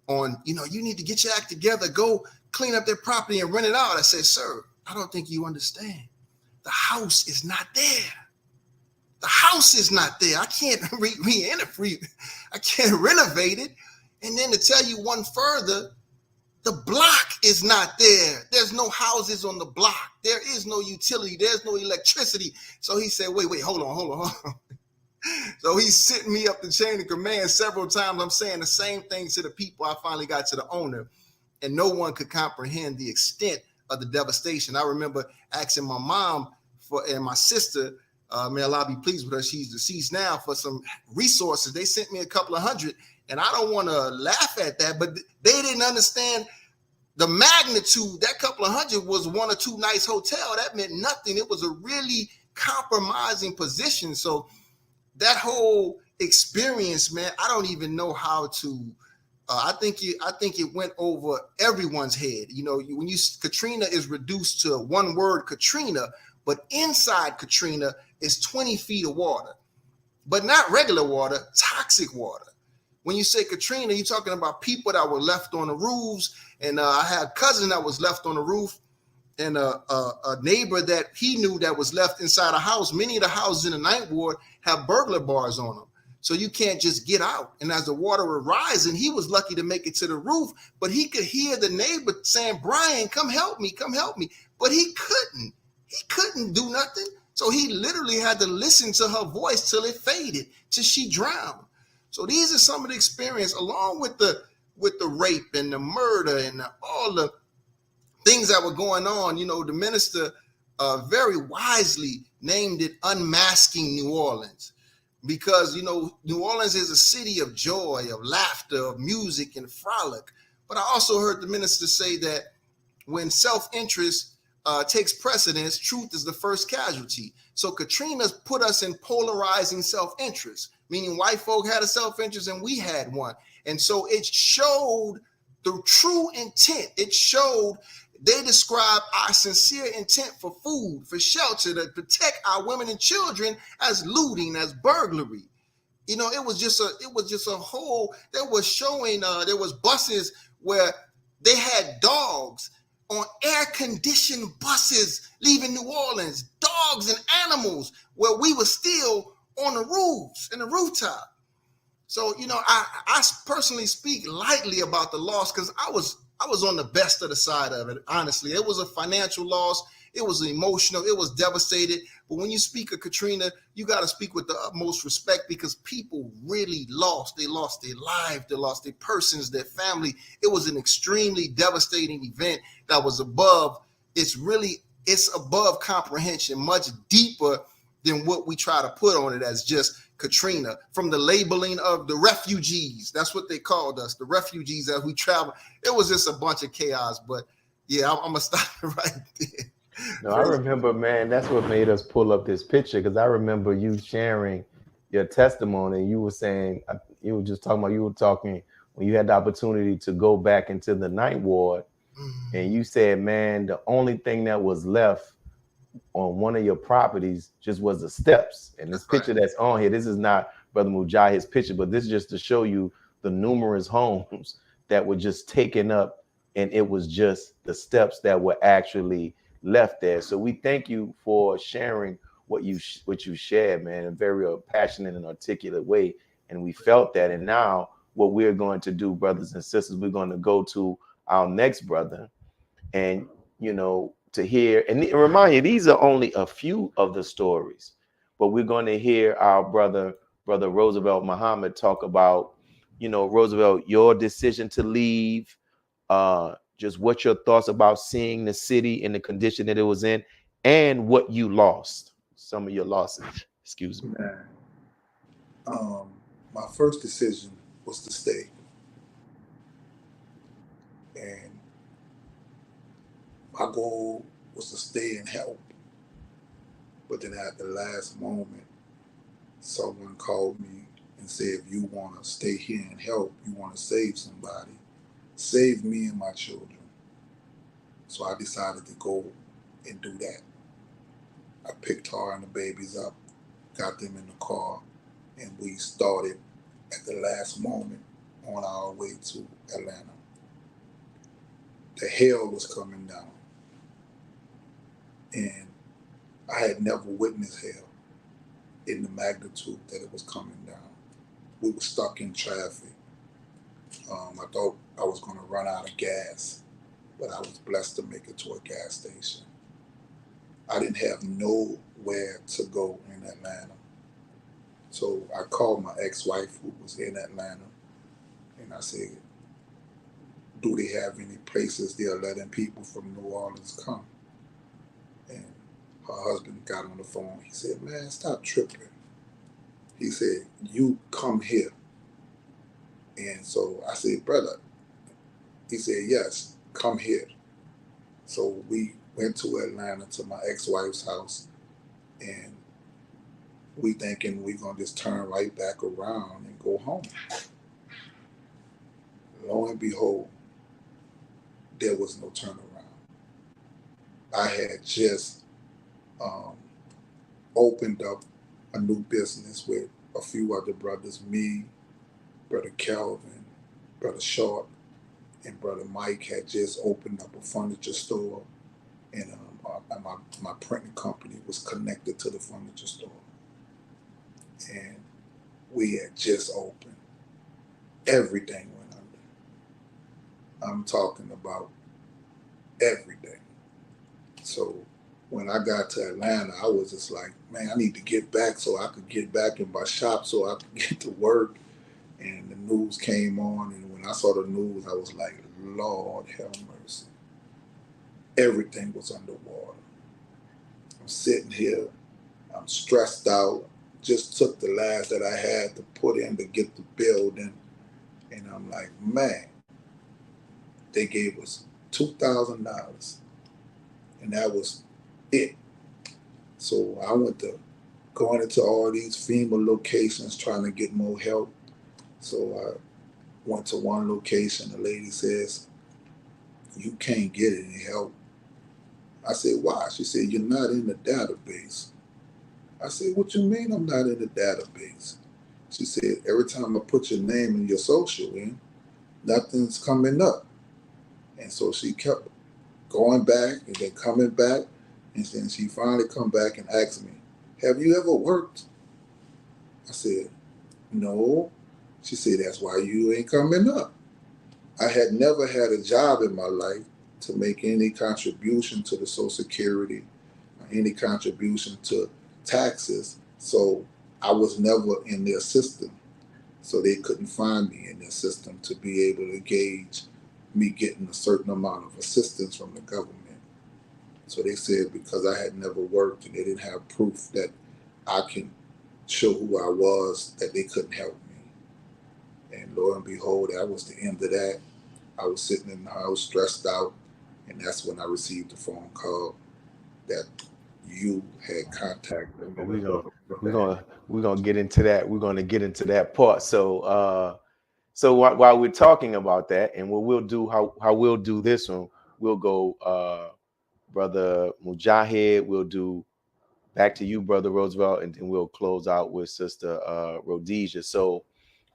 on, you need to get your act together, go clean up their property and rent it out. I said, sir, I don't think you understand. The house is not there. The house is not there. I can't I can't renovate it. And then to tell you one further, the block is not there. There's no houses on the block. There is no utility. There's no electricity. So he said, wait, hold on. So he's sitting me up the chain of command several times. I'm saying the same thing to the people. I finally got to the owner, and no one could comprehend the extent of the devastation. I remember asking my mom and my sister, may Allah be pleased with her, she's deceased now, for some resources. They sent me a couple of $100. And I don't want to laugh at that, but they didn't understand the magnitude. That couple of $100 was 1 or 2 nights hotel. That meant nothing. It was a really compromising position. So that whole experience, man, I don't even know how to. I think it went over everyone's head. When Katrina is reduced to one word, Katrina, but inside Katrina is 20 feet of water, but not regular water, toxic water. When you say Katrina, you're talking about people that were left on the roofs. And I had a cousin that was left on the roof, and a neighbor that he knew that was left inside a house. Many of the houses in the Ninth Ward have burglar bars on them. So you can't just get out. And as the water was rising, he was lucky to make it to the roof, but he could hear the neighbor saying, Brian, come help me. But he couldn't do nothing. So he literally had to listen to her voice till it faded, till she drowned. So these are some of the experience, along with the rape and the murder and all the things that were going on. The minister very wisely named it Unmasking New Orleans, because New Orleans is a city of joy, of laughter, of music and frolic. But I also heard the minister say that when self-interest takes precedence, truth is the first casualty. So Katrina's put us in polarizing self-interest, meaning white folk had a self-interest and we had one. And so it showed the true intent. It showed, they described our sincere intent for food, for shelter, to protect our women and children as looting, as burglary. You know, it was just a whole, there was buses where they had dogs on air-conditioned buses leaving New Orleans, dogs and animals, where we were still on the roofs, in the rooftop. So, you know, I personally speak lightly about the loss because I was on the best of the side of it, honestly. It was a financial loss. It was emotional. It was devastated. But when you speak of Katrina, you got to speak with the utmost respect because people really lost. They lost their lives. They lost their persons, their family. It was an extremely devastating event that was above, it's above comprehension, much deeper than what we try to put on it as just Katrina. From the labeling of the refugees, that's what they called us, the refugees as we travel. It was just a bunch of chaos. But yeah, I'm going to stop it right there. No, I remember, man, that's what made us pull up this picture because I remember you sharing your testimony. You were saying, you were just talking about, you were talking when you had the opportunity to go back into the night ward. Mm-hmm. And you said, man, the only thing that was left on one of your properties just was the steps. And this picture that's on here, this is not Brother Mujahid's picture, but this is just to show you the numerous homes that were just taken up. And it was just the steps that were actually left there. So we thank you for sharing what you shared, man, in a very passionate and articulate way. And we felt that. And now what we're going to do, brothers and sisters, we're going to go to our next brother and, you know, to hear, and remind you, these are only a few of the stories, but we're going to hear our brother Roosevelt Muhammad talk about, you know, Roosevelt, your decision to leave, just what your thoughts about seeing the city in the condition that it was in and what you lost, some of your losses. Excuse me. My first decision was to stay. And my goal was to stay and help. But then at the last moment, someone called me and said, if you want to stay here and help, you want to save somebody, save me and my children. So I decided to go and do that. I picked her and the babies up, got them in the car, and we started at the last moment on our way to Atlanta. The hell was coming down. And I had never witnessed hell in the magnitude that it was coming down. We were stuck in traffic. I thought I was going to run out of gas, but I was blessed to make it to a gas station. I didn't have nowhere to go in Atlanta. So I called my ex-wife who was in Atlanta, and I said, do they have any places they're letting people from New Orleans come? And her husband got on the phone. He said, man, stop tripping. He said, you come here. And so I said, brother. He said, yes, come here. So we went to Atlanta to my ex-wife's house, and we thinking we're going to just turn right back around and go home. Lo and behold, there was no turnaround. I had just opened up a new business with a few other brothers, me, Brother Calvin, Brother Sharp, and Brother Mike had just opened up a furniture store, and my printing company was connected to the furniture store. And we had just opened. Everything went under. I'm talking about everything. So when I got to Atlanta, I was just like, man, I need to get back so I could get back in my shop so I could get to work. And the news came on, and when I saw the news, I was like, Lord have mercy. Everything was underwater. I'm sitting here, I'm stressed out, just took the last that I had to put in to get the building, and I'm like, man, they gave us $2,000, and that was it. So I went to going into all these FEMA locations trying to get more help. So I went to one location. The lady says, "You can't get any help." I said, "Why?" She said, "You're not in the database." I said, "What you mean I'm not in the database?" She said, "Every time I put your name and your social in, nothing's coming up." And so she kept going back and then coming back. And then she finally come back and asked me, "Have you ever worked?" I said, "No." She said, "That's why you ain't coming up." I had never had a job in my life to make any contribution to the Social Security, or any contribution to taxes. So I was never in their system. So they couldn't find me in their system to be able to gauge me getting a certain amount of assistance from the government. So they said because I had never worked and they didn't have proof that I can show who I was, that they couldn't help me. And lo and behold, that was the end of that. I was sitting in the house stressed out, and that's when I received a phone call that you had contacted me. We're gonna get into that. We're gonna get into that part. So while we're talking about that, and what we'll do, how we'll do this one, we'll go Brother Mujahid, we'll do back to you, Brother Roosevelt, and then we'll close out with Sister Rhodesia. So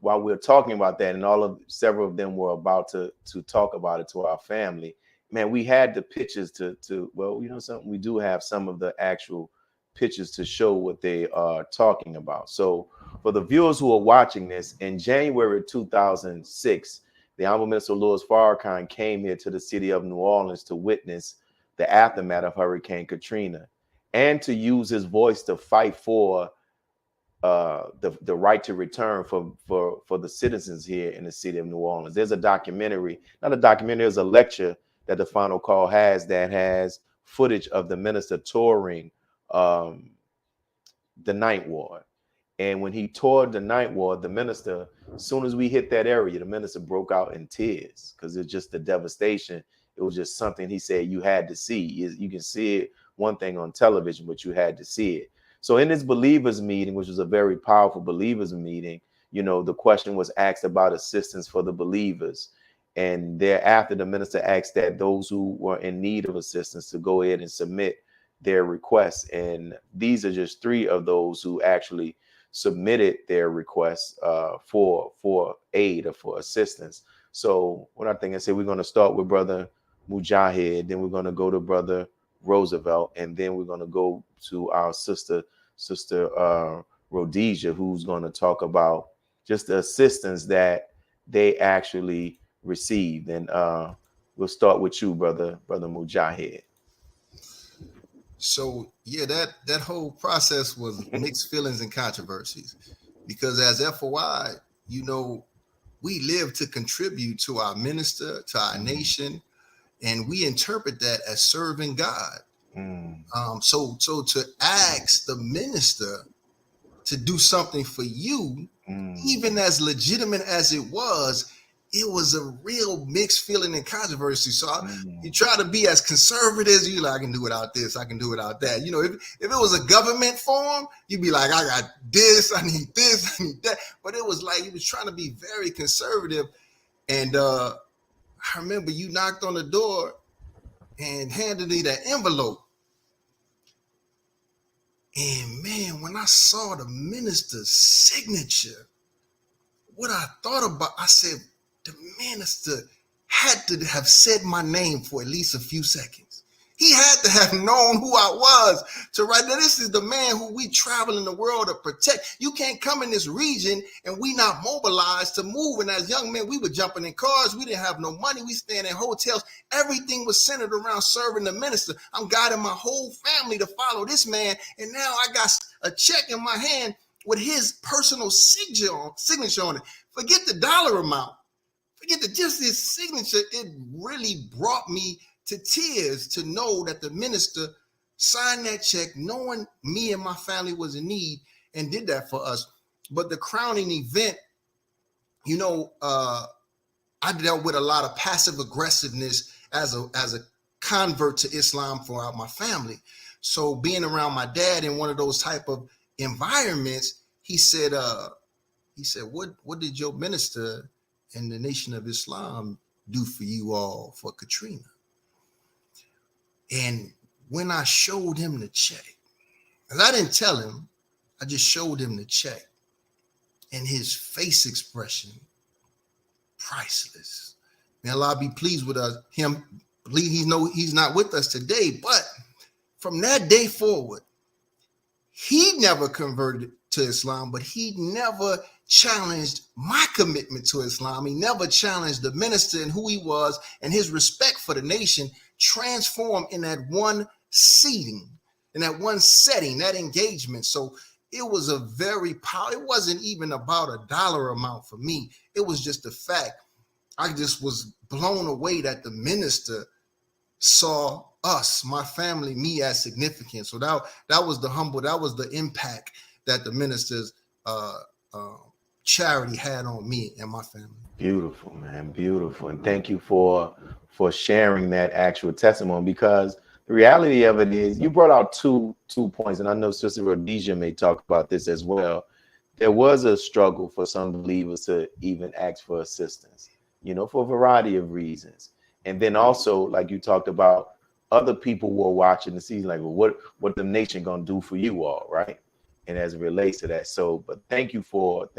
while we're talking about that, and several of them were about to talk about it to our family, man, we had the pictures to well, you know something, we do have some of the actual pictures to show what they are talking about. So for the viewers who are watching this, in January 2006, the Honorable Minister Louis Farrakhan came here to the city of New Orleans to witness the aftermath of Hurricane Katrina, and to use his voice to fight for the right to return for the citizens here in the city of New Orleans. There's a documentary, not a documentary, there's a lecture that the Final Call has that has footage of the minister touring the Ninth Ward. And when he toured the Ninth Ward, the minister, as soon as we hit that area, the minister broke out in tears because it's just the devastation. It was just something he said you had to see. You can see it, one thing on television, but you had to see it. So in this believers meeting, which was a very powerful believers meeting, you know, the question was asked about assistance for the believers. And thereafter, the minister asked that those who were in need of assistance to go ahead and submit their requests. And these are just three of those who actually submitted their requests for aid or for assistance. So what I think I said, we're going to start with Brother Mujahid, then we're going to go to Brother Roosevelt, and then we're going to go to our sister Rhodesia, who's going to talk about just the assistance that they actually received. And we'll start with you, Brother Mujahid. So yeah, that whole process was mixed feelings and controversies, because as FOI, you know, we live to contribute to our minister, to our nation, and we interpret that as serving God. So to ask the minister to do something for you, even as legitimate as it was a real mixed feeling and controversy. So you try to be as conservative as you like, I can do without this, I can do without that. You know, if it was a government form, you'd be like, I got this, I need this, I need that. But it was like, he was trying to be very conservative. And I remember you knocked on the door and handed me that envelope. And man, when I saw the minister's signature, what I thought about, I said, the minister had to have said my name for at least a few seconds. He had to have known who I was to write. Now, this is the man who we travel in the world to protect. You can't come in this region and we not mobilized to move. And as young men, we were jumping in cars. We didn't have no money. We staying in hotels. Everything was centered around serving the minister. I'm guiding my whole family to follow this man. And now I got a check in my hand with his personal signature on it. Forget the dollar amount. Forget just his signature. It really brought me to tears to know that the minister signed that check, knowing me and my family was in need, and did that for us. But the crowning event, you know, I dealt with a lot of passive aggressiveness as a convert to Islam throughout my family. So being around my dad in one of those type of environments, he said, what did your minister in the Nation of Islam do for you all for Katrina? And when I showed him the check, because I didn't tell him, I just showed him the check, and his face expression, priceless. May Allah be pleased with us. He's not with us today, but from that day forward, he never converted to Islam, but he never challenged my commitment to Islam. He never challenged the minister and who he was, and his respect for the nation transformed in that one seating, in that one setting, that engagement. So it was a very powerful, it wasn't even about a dollar amount for me. It was just the fact I just was blown away that the minister saw us, my family, me as significant. So that was the impact that the minister's charity had on me and my family. Beautiful, man, beautiful. And thank you for sharing that actual testimony, because the reality of it is you brought out two points, and I know Sister Rhodesia may talk about this as well. There was a struggle for some believers to even ask for assistance, for a variety of reasons. And then also, like you talked about, other people were watching to see, like, well, what the nation gonna do for you all, right? And as it relates to that. So, but thank you for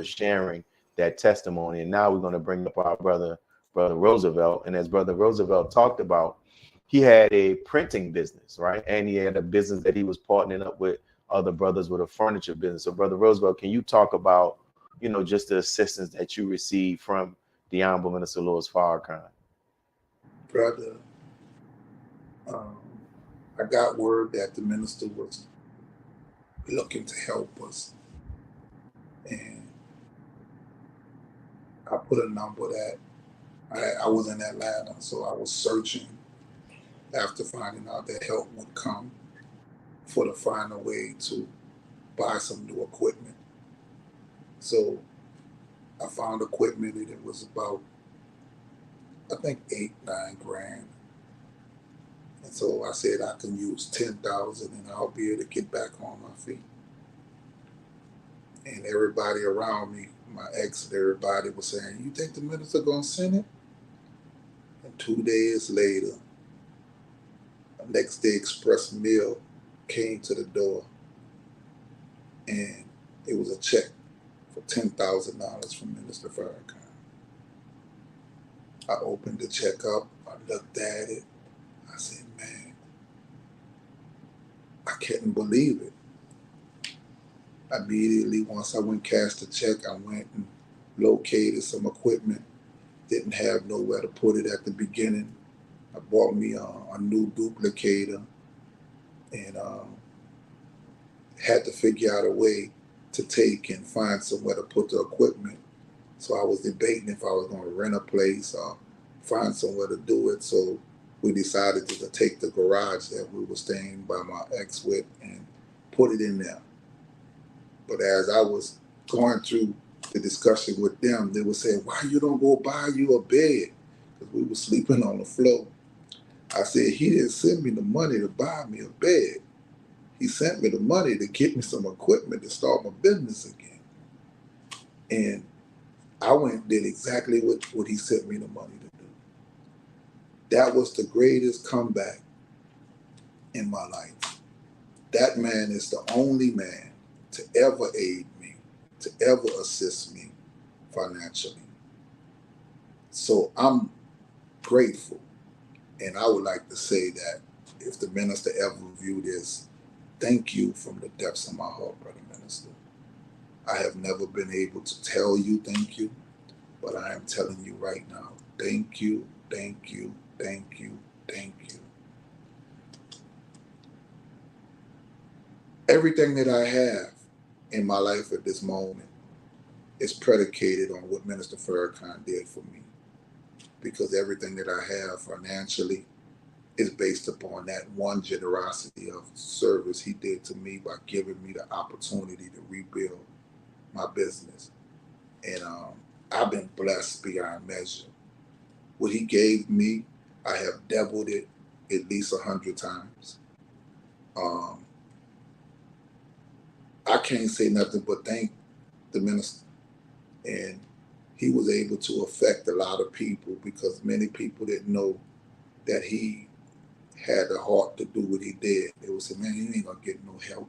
sharing that testimony. And now we're going to bring up our brother Roosevelt. And as Brother Roosevelt talked about, he had a printing business, right? And he had a business that he was partnering up with other brothers with a furniture business. So Brother Roosevelt, can you talk about, just the assistance that you received from the Honorable Minister Louis Farrakhan? Brother, I got word that the minister was looking to help us. And I put a number that I was in Atlanta, so I was searching after finding out that help would come to find a way to buy some new equipment. So I found equipment, and it was about, I think, $8-9 grand. And so I said I can use 10,000 and I'll be able to get back on my feet. And everybody around me, my ex and everybody was saying, you think the minister gonna send it? And 2 days later, the next day express mail came to the door, and it was a check for $10,000 from Minister Farrakhan. I opened the check up, I looked at it, I said, man, I couldn't believe it. Immediately, once I went cash the check, I went and located some equipment. Didn't have nowhere to put it at the beginning. I bought me a new duplicator, and had to figure out a way to take and find somewhere to put the equipment. So I was debating if I was going to rent a place or find somewhere to do it. So we decided to take the garage that we were staying by my ex with and put it in there. But as I was going through the discussion with them, they were saying, why you don't go buy you a bed? Because we were sleeping on the floor. I said, he didn't send me the money to buy me a bed. He sent me the money to get me some equipment to start my business again. And I went and did exactly what he sent me the money to do. That was the greatest comeback in my life. That man is the only man to ever aid me, to ever assist me financially. So I'm grateful. And I would like to say that if the minister ever view this, thank you from the depths of my heart, Brother Minister. I have never been able to tell you thank you, but I am telling you right now, thank you, thank you, thank you, thank you. Everything that I have in my life at this moment is predicated on what Minister Farrakhan did for me, because everything that I have financially is based upon that one generosity of service he did to me by giving me the opportunity to rebuild my business. And I've been blessed beyond measure. What he gave me, I have doubled it at least 100 times. I can't say nothing but thank the minister. And he was able to affect a lot of people because many people didn't know that he had the heart to do what he did. They would say, man, you ain't gonna get no help.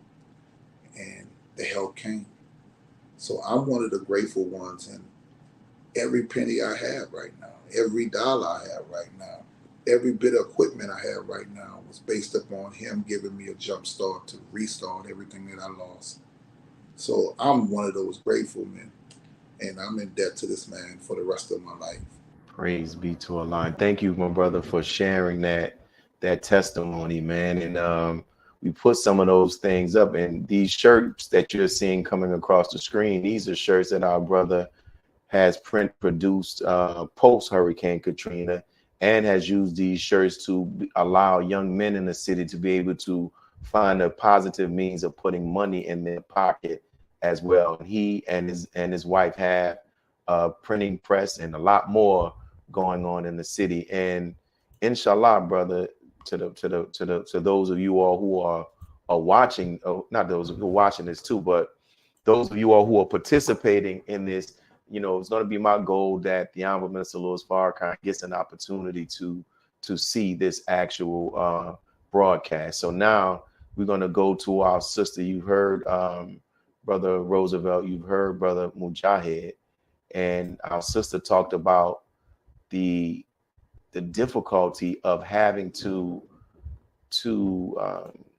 And the help came. So I'm one of the grateful ones, and every penny I have right now, every dollar I have right now, every bit of equipment I have right now was based upon him giving me a jump start to restart everything that I lost. So I'm one of those grateful men, and I'm in debt to this man for the rest of my life. Praise be to Allah. Thank you, my brother, for sharing that testimony, man. And we put some of those things up, and these shirts that you're seeing coming across the screen, these are shirts that our brother has produced post Hurricane Katrina, and has used these shirts to allow young men in the city to be able to find a positive means of putting money in their pocket as well. And he and his wife have a printing press and a lot more going on in the city. And inshallah, brother, to those of you all who are watching, not those who are watching this too, but those of you all who are participating in this, it's going to be my goal that the Honorable Minister Louis Farrakhan gets an opportunity to see this actual broadcast. So now we're going to go to our sister. You've heard Brother Roosevelt, you've heard Brother Mujahid, and our sister talked about the difficulty of having to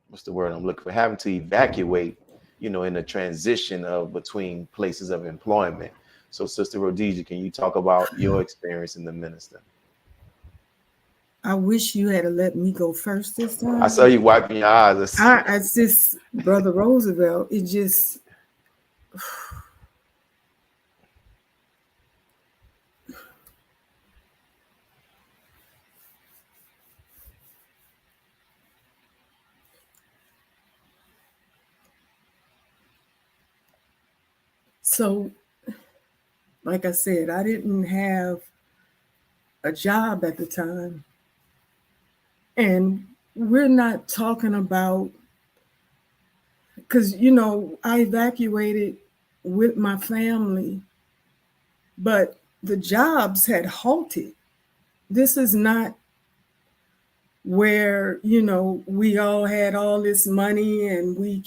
what's the word I'm looking for? Having to evacuate, in the transition of between places of employment. So, Sister Rhodesia, can you talk about your experience in the minister? I wish you had let me go first this time. I saw you wiping your eyes. It's just Brother Roosevelt. It just. So, like I said, I didn't have a job at the time. And we're not talking about, because, I evacuated with my family, but the jobs had halted. This is not where, we all had all this money and we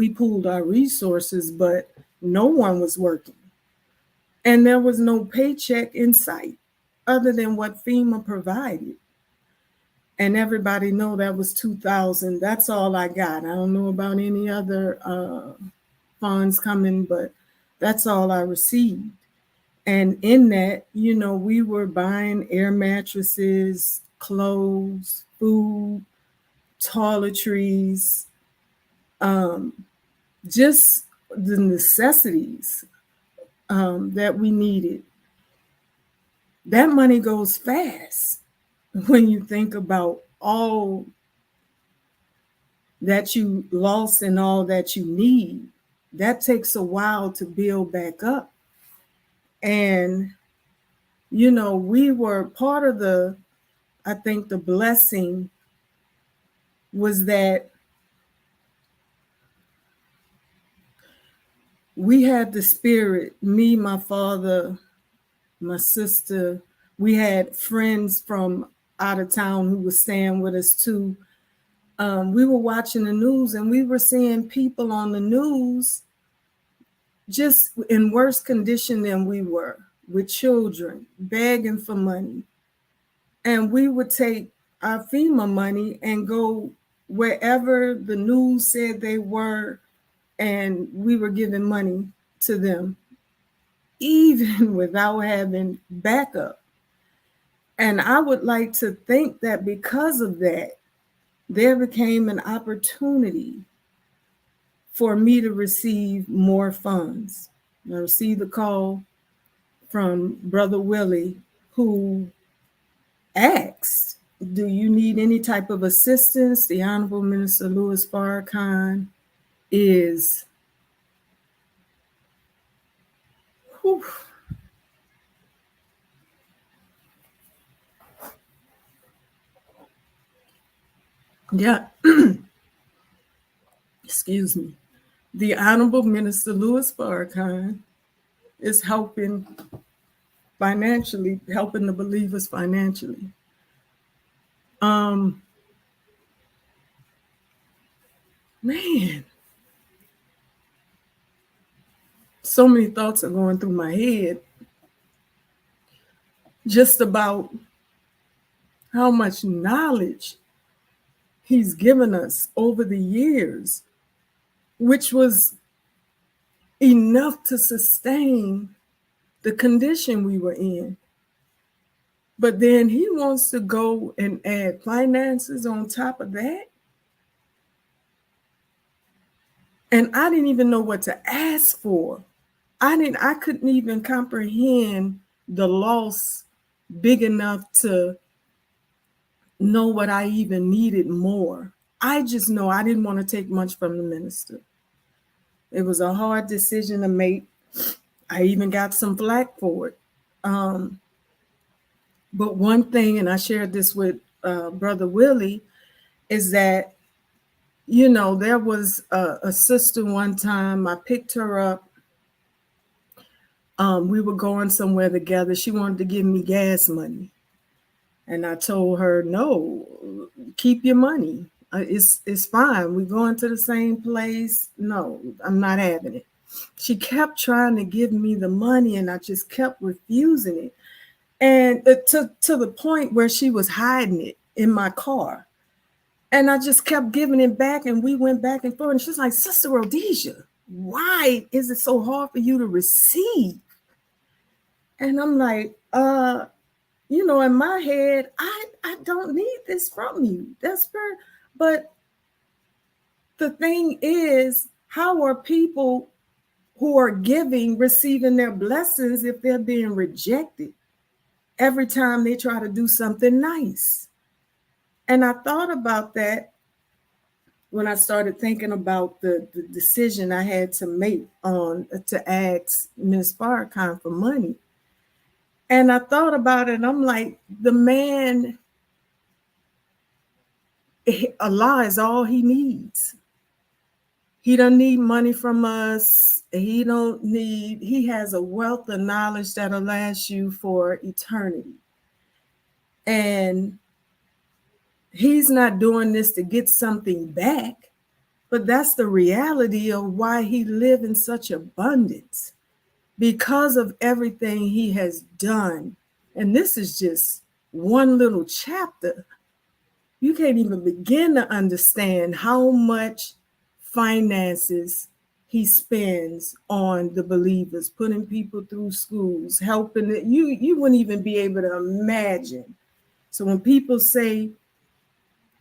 pooled our resources, but no one was working. And there was no paycheck in sight other than what FEMA provided. And everybody know that was $2,000. That's all I got. I don't know about any other funds coming, but that's all I received. And in that, we were buying air mattresses, clothes, food, toiletries, just the necessities that we needed. That money goes fast when you think about all that you lost and all that you need. That takes a while to build back up. And, we were part of I think the blessing was that we had the spirit, me, my father, my sister, we had friends from out of town who were staying with us too. We were watching the news and we were seeing people on the news just in worse condition than we were, with children begging for money. And we would take our FEMA money and go wherever the news said they were, and we were giving money to them, even without having backup. And I would like to think that because of that, there became an opportunity for me to receive more funds. I received a call from Brother Willie, who asked, do you need any type of assistance? The Honorable Minister Louis Farrakhan is Yeah. Excuse me. The Honorable Minister Louis Farrakhan is helping financially, helping the believers financially. Man, so many thoughts are going through my head just about how much knowledge he's given us over the years, which was enough to sustain the condition we were in. But then he wants to go and add finances on top of that. And I didn't even know what to ask for. I couldn't even comprehend the loss big enough to know what I even needed more. I just know I didn't want to take much from the minister. It was a hard decision to make. I even got some flack for it. But one thing, and I shared this with Brother Willie, is that, you know, there was a sister one time, I picked her up. We were going somewhere together. She wanted to give me gas money. And I told her, no, keep your money. It's fine. We're going to the same place. No, I'm not having it. She kept trying to give me the money, and I just kept refusing it. And to the point where she was hiding it in my car. And I just kept giving it back, and we went back and forth. And she's like, Sister Rhodesia, why is it so hard for you to receive? And I'm like, you know, in my head, I don't need this from you. That's fair. But the thing is, how are people who are giving receiving their blessings if they're being rejected every time they try to do something nice? And I thought about that when I started thinking about the decision I had to make to ask Ms. Farrakhan for money. And I thought about it, and I'm like, the man, Allah is all he needs. He don't need money from us. He has a wealth of knowledge that'll last you for eternity. And he's not doing this to get something back, but that's the reality of why he lives in such abundance, because of everything he has done. And this is just one little chapter. You can't even begin to understand how much finances he spends on the believers, putting people through schools, helping it. You wouldn't even be able to imagine. So when people say,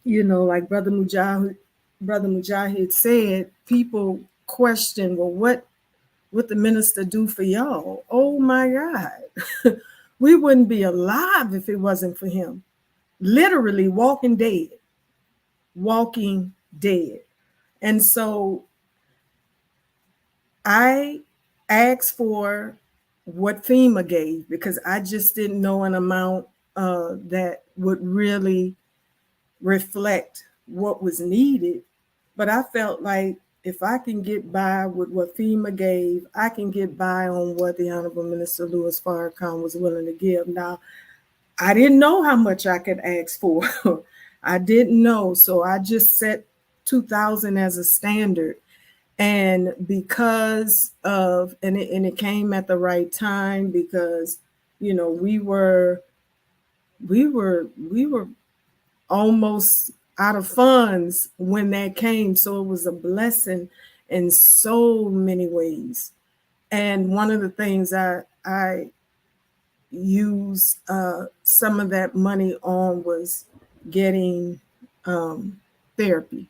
you know, like Brother Mujahid said, people question, well, what the minister do for y'all? Oh my God. We wouldn't be alive if it wasn't for him. Literally walking dead. And so I asked for what FEMA gave, because I just didn't know an amount that would really reflect what was needed. But I felt like if I can get by with what FEMA gave, I can get by on what the Honorable Minister Louis Farrakhan was willing to give. Now, I didn't know how much I could ask for. I didn't know. So I just set 2,000 as a standard. And because of, and it came at the right time, because, you know, we were almost out of funds when that came. So it was a blessing in so many ways. And one of the things I used some of that money on was getting therapy.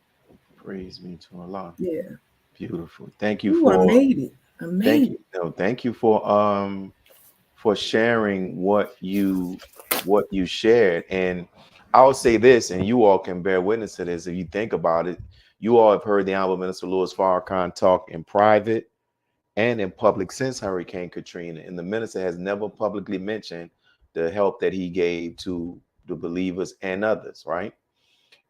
Praise be to Allah. Yeah. Beautiful. Thank you Ooh, for I made it. thank you. No, thank you for sharing what you shared. And I'll say this, and you all can bear witness to this. If you think about it, you all have heard the Honorable Minister Louis Farrakhan talk in private and in public since Hurricane Katrina, and the minister has never publicly mentioned the help that he gave to the believers and others, right?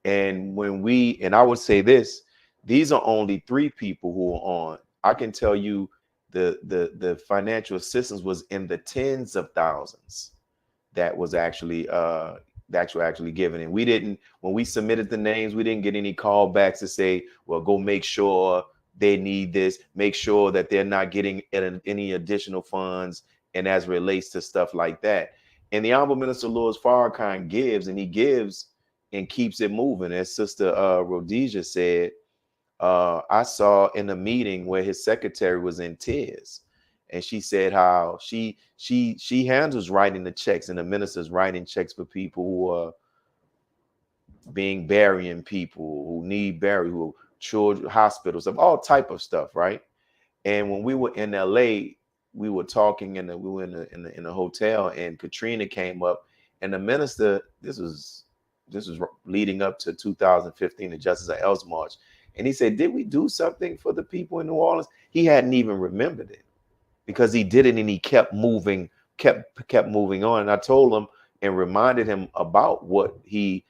And and I would say this, these are only 3 people who are on. I can tell you the financial assistance was in the tens of thousands that was actually given. And we didn't, when we submitted the names, we didn't get any callbacks to say, well, go make sure they need this, make sure that they're not getting any additional funds, and as relates to stuff like that. And the Honorable Minister Louis Farrakhan gives, and he gives and keeps it moving. As Sister Rhodesia said, I saw in a meeting where his secretary was in tears, and she said how she handles writing the checks, and the minister's writing checks for people who are burying people who need burial, who children, hospitals, of all type of stuff, right? And when we were in LA, we were talking, and we were in a hotel, and Katrina came up, and the minister, this was leading up to 2015, the Justice of Else March, and he said, did we do something for the people in New Orleans? He hadn't even remembered it, because he did it, and he kept moving on. And I told him and reminded him about what he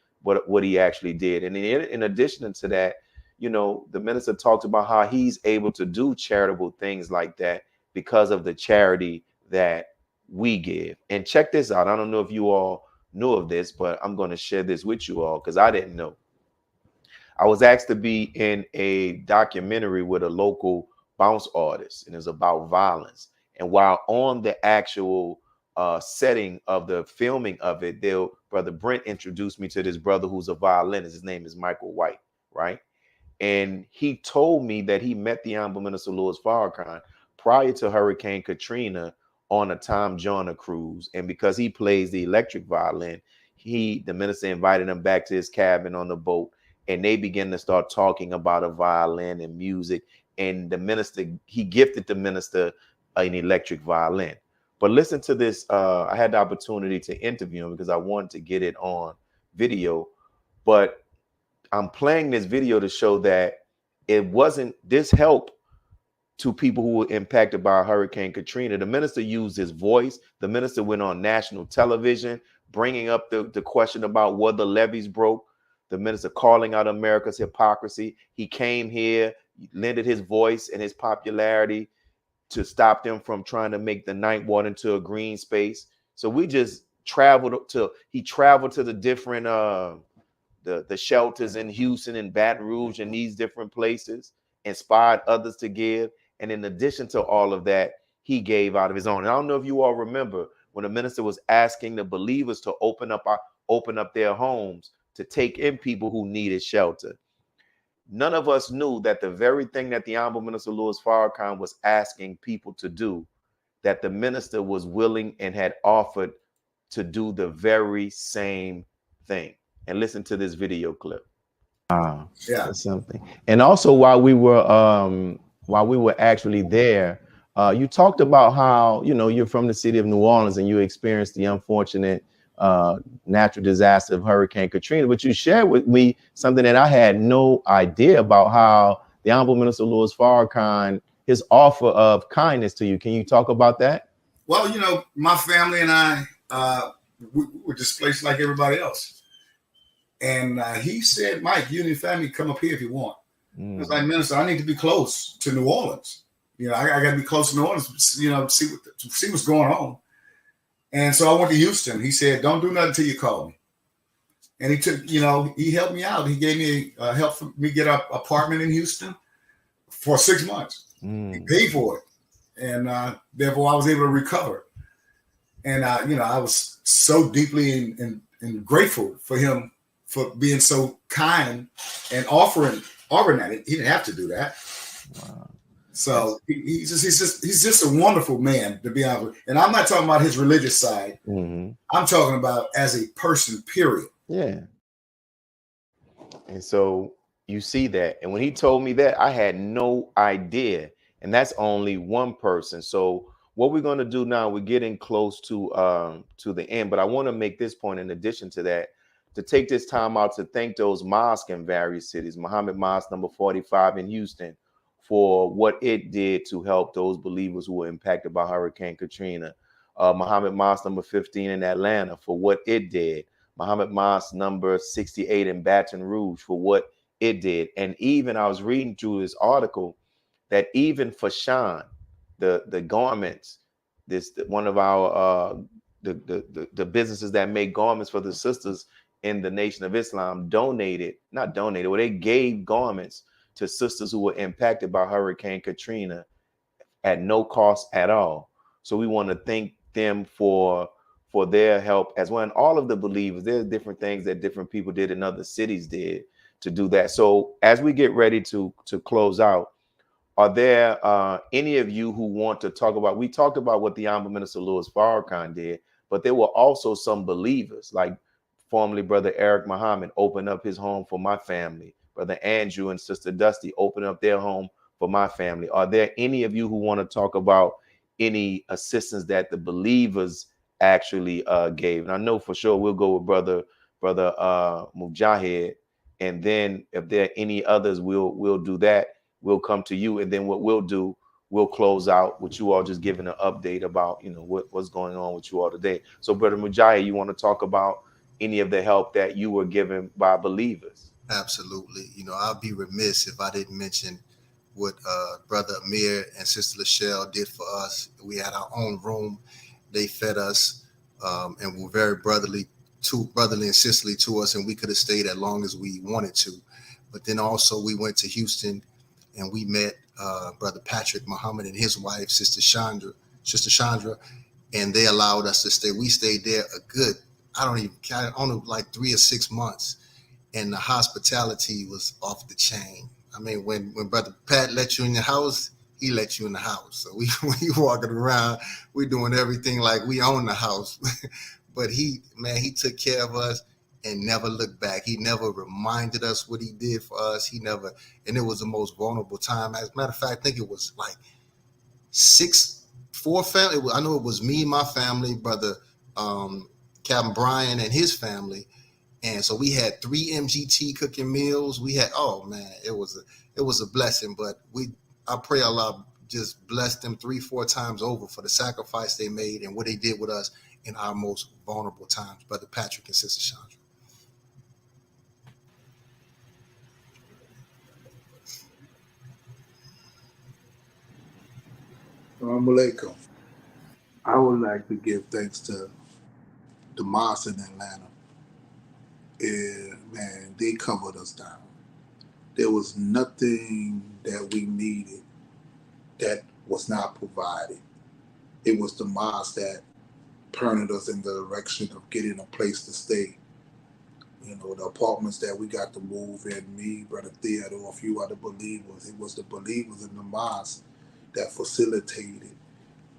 actually did. And in addition to that, you know, the minister talked about how he's able to do charitable things like that because of the charity that we give. And check this out. I don't know if you all knew of this, but I'm going to share this with you all because I didn't know. I was asked to be in a documentary with a local bounce artist, and it's about violence. And while on the actual setting of the filming of it, Brother Brent introduced me to this brother who's a violinist. His name is Michael White, right? And he told me that he met the Honorable Minister Louis Farrakhan prior to Hurricane Katrina on a Tom Joyner cruise. And because he plays the electric violin, the minister invited him back to his cabin on the boat, and they began to start talking about a violin and music. And he gifted the minister an electric violin. But listen to this. I had the opportunity to interview him because I wanted to get it on video. But I'm playing this video to show that this helped to people who were impacted by Hurricane Katrina. The minister used his voice. The minister went on national television, bringing up the question about whether the levees broke. The minister calling out America's hypocrisy. He came here, lended his voice and his popularity to stop them from trying to make the ninth ward into a green space. So we just traveled to the different the shelters in Houston and Baton Rouge and these different places, inspired others to give. And in addition to all of that, he gave out of his own. And I don't know if you all remember when the minister was asking the believers to open up their homes to take in people who needed shelter. None of us knew that the very thing that the Honorable Minister Louis Farrakhan was asking people to do, that the minister was willing and had offered to do the very same thing. And listen to this video clip. Yeah, something. And also, while we were actually there, you talked about how, you know, you're from the city of New Orleans and you experienced the unfortunate natural disaster of Hurricane Katrina, but you shared with me something that I had no idea about, how the Honorable Minister Louis Farrakhan, his offer of kindness to you. Can you talk about that? Well, you know, my family and I we were displaced like everybody else. And he said, Mike, you and your family come up here if you want. I was like, Minister, I need to be close to New Orleans. You know, I got to be close to New Orleans, you know, see what's going on. And so I went to Houston. He said, don't do nothing until you call me. And he took, you know, he helped me out. He gave me help for me get an apartment in Houston for 6 months. He paid for it. And therefore I was able to recover. And, you know, I was so deeply and grateful for him for being so kind and offering that. He didn't have to do that. Wow. So he's just a wonderful man, to be honest. And I'm not talking about his religious side. I'm talking about as a person, period. Yeah. And so you see that. And when he told me that, I had no idea. And that's only one person. So what we're going to do now, we're getting close to the end. But I want to make this point in addition to that, to take this time out to thank those mosques in various cities, Muhammad Mosque number 45 in Houston, for what it did to help those believers who were impacted by Hurricane Katrina. Muhammad Mosque number 15 in Atlanta for what it did. Muhammad Mosque number 68 in Baton Rouge for what it did. And even I was reading through this article that even for Sean, the garments, one of our the businesses that make garments for the sisters in the Nation of Islam not donated, well, they gave garments to sisters who were impacted by Hurricane Katrina at no cost at all. So we want to thank them for their help as well. And all of the believers, there's different things that different people did in other cities did to do that. So as we get ready to close out, are there any of you who want to talk about, we talked about what the Honorable Minister Louis Farrakhan did, but there were also some believers, like formerly Brother Eric Muhammad opened up his home for my family. Brother Andrew and Sister Dusty opened up their home for my family. Are there any of you who want to talk about any assistance that the believers actually gave? And I know for sure we'll go with Brother Mujahid, and then if there are any others, we'll do that. We'll come to you, and then what we'll do, we'll close out with you all just giving an update about what's going on with you all today. So, Brother Mujahid, you want to talk about any of the help that you were given by believers? Absolutely. I'll be remiss if I didn't mention what Brother Amir and Sister Lachelle did for us. We had our own room. They fed us and were very brotherly and sisterly to us, and we could have stayed as long as we wanted to. But then also we went to Houston and we met Brother Patrick Muhammad and his wife, Sister Chandra, and they allowed us to stay. We stayed there a good, I don't know, like 3 or 6 months. And the hospitality was off the chain. I mean, when Brother Pat let you in the house, he let you in the house. So we walking around, we doing everything like we own the house. But he took care of us and never looked back. He never reminded us what he did for us. And it was the most vulnerable time. As a matter of fact, I think it was like 4 family. I know it was me, my family, Brother Captain Brian and his family. And so we had 3 MGT cooking meals. We had, it was a blessing. But I pray Allah just bless them 3-4 times over for the sacrifice they made and what they did with us in our most vulnerable times, Brother Patrick and Sister Chandra. Alaikum. I would like to give thanks to the mosque in Atlanta. Man, they covered us down. There was nothing that we needed that was not provided. It was the mosque that pointed us in the direction of getting a place to stay. The apartments that we got to move in, me, Brother Theodore, a few other believers, it was the believers in the mosque that facilitated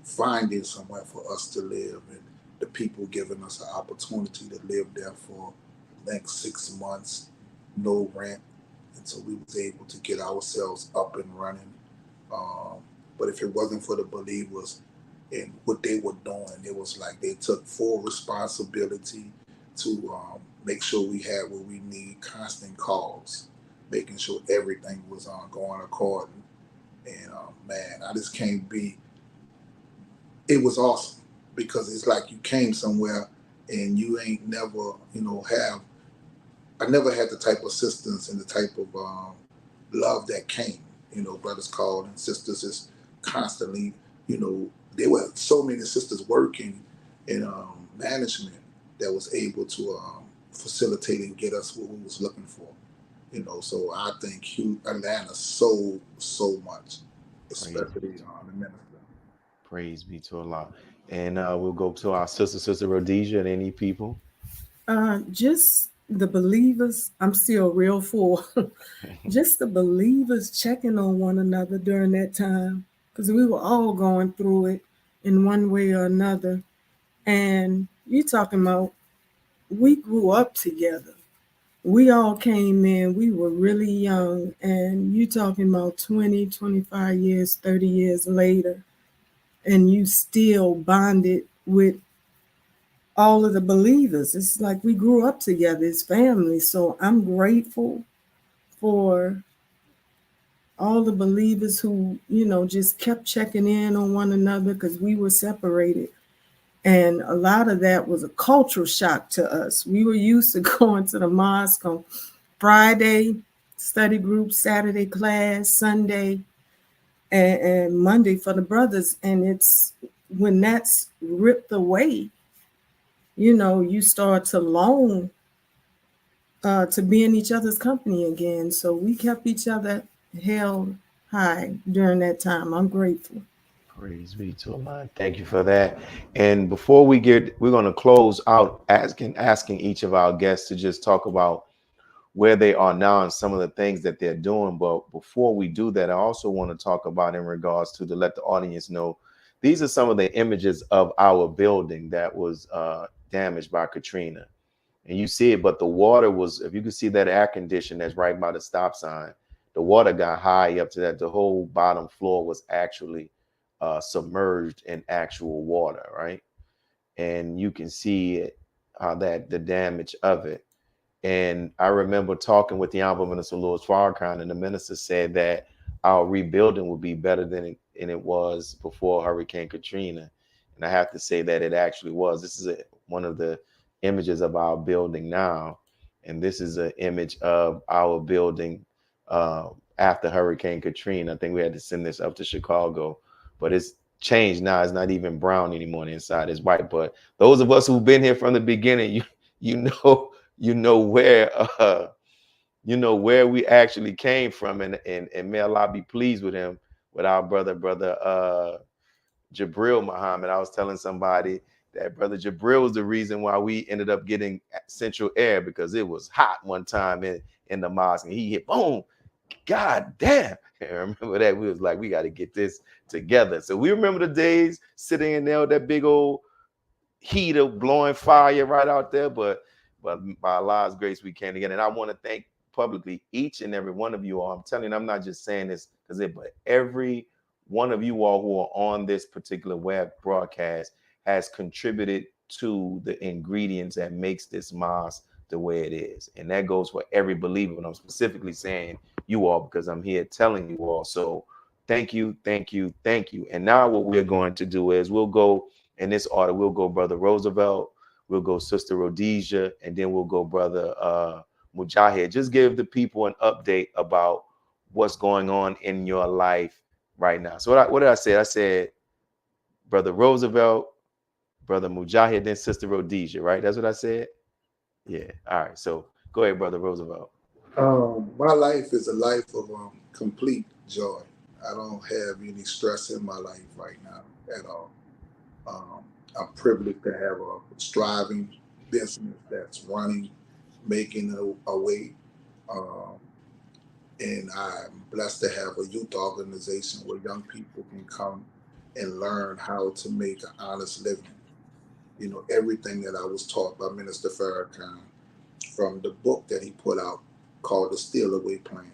finding somewhere for us to live, and the people giving us an opportunity to live there for the next 6 months, no rent. And so we was able to get ourselves up and running. But if it wasn't for the believers and what they were doing, it was like they took full responsibility to make sure we had what we need, constant calls, making sure everything was going according. And man, I just can't be. It was awesome because it's like you came somewhere and you ain't never, I never had the type of assistance and the type of love that came. Brothers called and sisters is constantly, there were so many sisters working in management that was able to facilitate and get us what we was looking for. So I thank Atlanta so much, especially the minister. Praise be to Allah. And we'll go to our Sister Rhodesia and any people. Just the believers, I'm still real full. Just the believers checking on one another during that time, because we were all going through it in one way or another. And you're talking about, we grew up together. We all came in, we were really young, and you talking about 20, 25 years, 30 years later, and you still bonded with all of the believers. It's like we grew up together as family. So I'm grateful for all the believers who, just kept checking in on one another, because we were separated. And a lot of that was a cultural shock to us. We were used to going to the mosque on Friday, study group, Saturday class, Sunday, and Monday for the brothers. And it's when that's ripped away, you start to long to be in each other's company again. So we kept each other held high during that time. I'm grateful. Praise be to Allah. Thank you for that. And before we're going to close out asking each of our guests to just talk about where they are now and some of the things that they're doing. But before we do that, I also want to talk about in regards to let the audience know, these are some of the images of our building that was damaged by Katrina. And you see it, but the water was, if you can see that air condition that's right by the stop sign, the water got high up to that. The whole bottom floor was actually submerged in actual water, right? And you can see it, the damage of it. And I remember talking with the Honorable Minister Louis Farrakhan, and the minister said that our rebuilding would be better than it was before Hurricane Katrina. And I have to say that it actually was. This is one of the images of our building now. And this is an image of our building after Hurricane Katrina. I think we had to send this up to Chicago, but it's changed now. It's not even brown anymore on the inside, it's white. But those of us who've been here from the beginning, you know where we actually came from, and may Allah be pleased with him, with our brother Jabril Muhammad. I was telling somebody that brother Jabril was the reason why we ended up getting central air, because it was hot one time in the mosque, and he hit boom. God damn. I remember that. We was like, we got to get this together. So we remember the days sitting in there with that big old heater blowing fire right out there, but by Allah's grace, we came together. And I want to thank publicly each and every one of you all. I'm telling you, I'm not just saying this but every one of you all who are on this particular web broadcast has contributed to the ingredients that makes this mosque the way it is. And that goes for every believer. But I'm specifically saying you all because I'm here telling you all. So thank you, thank you, thank you. And now what we're going to do is we'll go in this order. We'll go Brother Roosevelt, we'll go Sister Rhodesia, and then we'll go Brother Mujahid. Just give the people an update about what's going on in your life right now. So what did I say? I said Brother Roosevelt, Brother Mujahid, then Sister Rhodesia, right? That's what I said? Yeah. All right. So go ahead, Brother Roosevelt. My life is a life of complete joy. I don't have any stress in my life right now at all. I'm privileged to have a striving business that's running, making a way. And I'm blessed to have a youth organization where young people can come and learn how to make an honest living. Everything that I was taught by Minister Farrakhan from the book that he put out called The Steal Away Plan.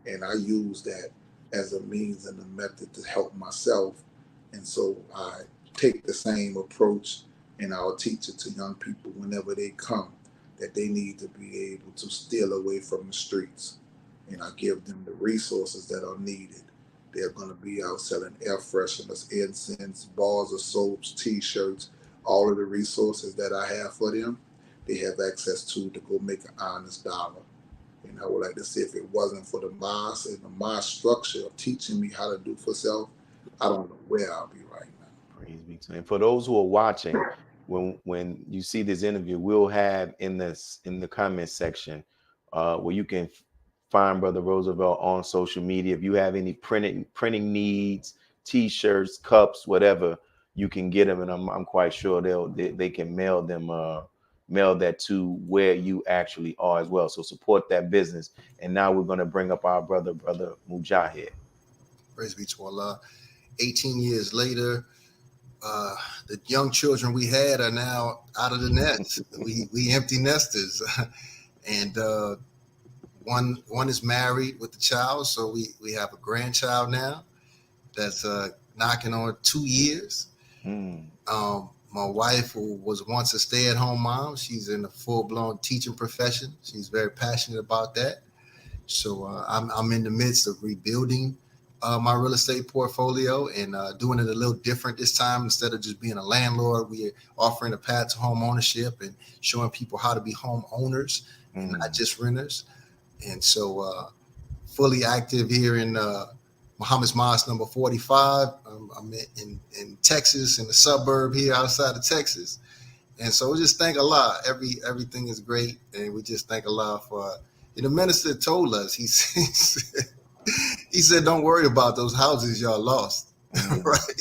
And I use that as a means and a method to help myself. And so I take the same approach, and I'll teach it to young people whenever they come, that they need to be able to steal away from the streets. And I give them the resources that are needed. They're going to be out selling air fresheners, incense, bars of soaps, t-shirts, all of the resources that I have for them, they have access to go make an honest dollar. And I would like to say, if it wasn't for the mosque and the mosque structure of teaching me how to do for self, I don't know where I'll be right now. Praise be to him. And for those who are watching, when you see this interview, we'll have in the comment section where you can find Brother Roosevelt on social media. If you have any printing needs, t-shirts, cups, whatever, you can get them, and I'm quite sure they can mail that to where you actually are as well. So support that business. And now we're going to bring up our brother Mujahid. Praise be to Allah. 18 years later, the young children we had are now out of the nest. we empty nesters, and one is married with the child, so we have a grandchild now that's knocking on 2 years. My wife, who was once a stay-at-home mom, she's in a full-blown teaching profession. She's very passionate about that. So I'm in the midst of rebuilding my real estate portfolio and doing it a little different this time. Instead of just being a landlord, we are offering a path to home ownership and showing people how to be home owners and not just renters. And so fully active here in Muhammad's Mosque number 45. I'm in Texas, in the suburb here outside of Texas. And so we just thank Allah. Everything is great. And we just thank Allah for, the minister told us, he said, don't worry about those houses y'all lost. Right?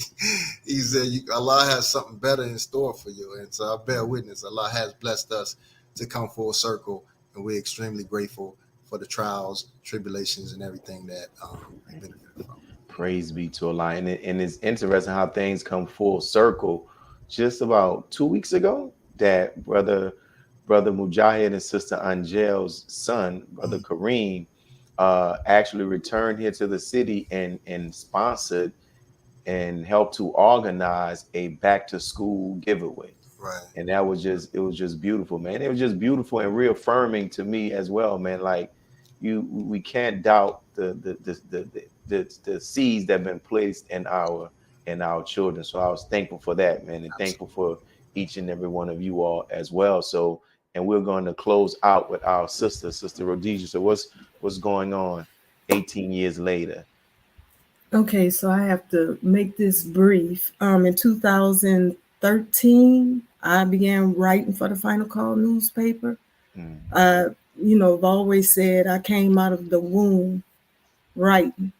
He said, Allah has something better in store for you. And so I bear witness, Allah has blessed us to come full circle. And we're extremely grateful for the trials, tribulations, and everything that we've benefited from. Praise be to Allah. And it's interesting how things come full circle. Just about 2 weeks ago, that brother Mujahid and sister Angel's son, brother Kareem, actually returned here to the city and sponsored and helped to organize a back to school giveaway. Right. And it was just beautiful, man. It was just beautiful and reaffirming to me as well, man. Like we can't doubt the seeds that have been placed in our children. So I was thankful for that, man, and thankful for each and every one of you all as well. So, and we're going to close out with our sister Rhodesia. So what's going on 18 years later? Okay, so I have to make this brief. In 2013, I began writing for the Final Call newspaper. I've always said I came out of the womb writing.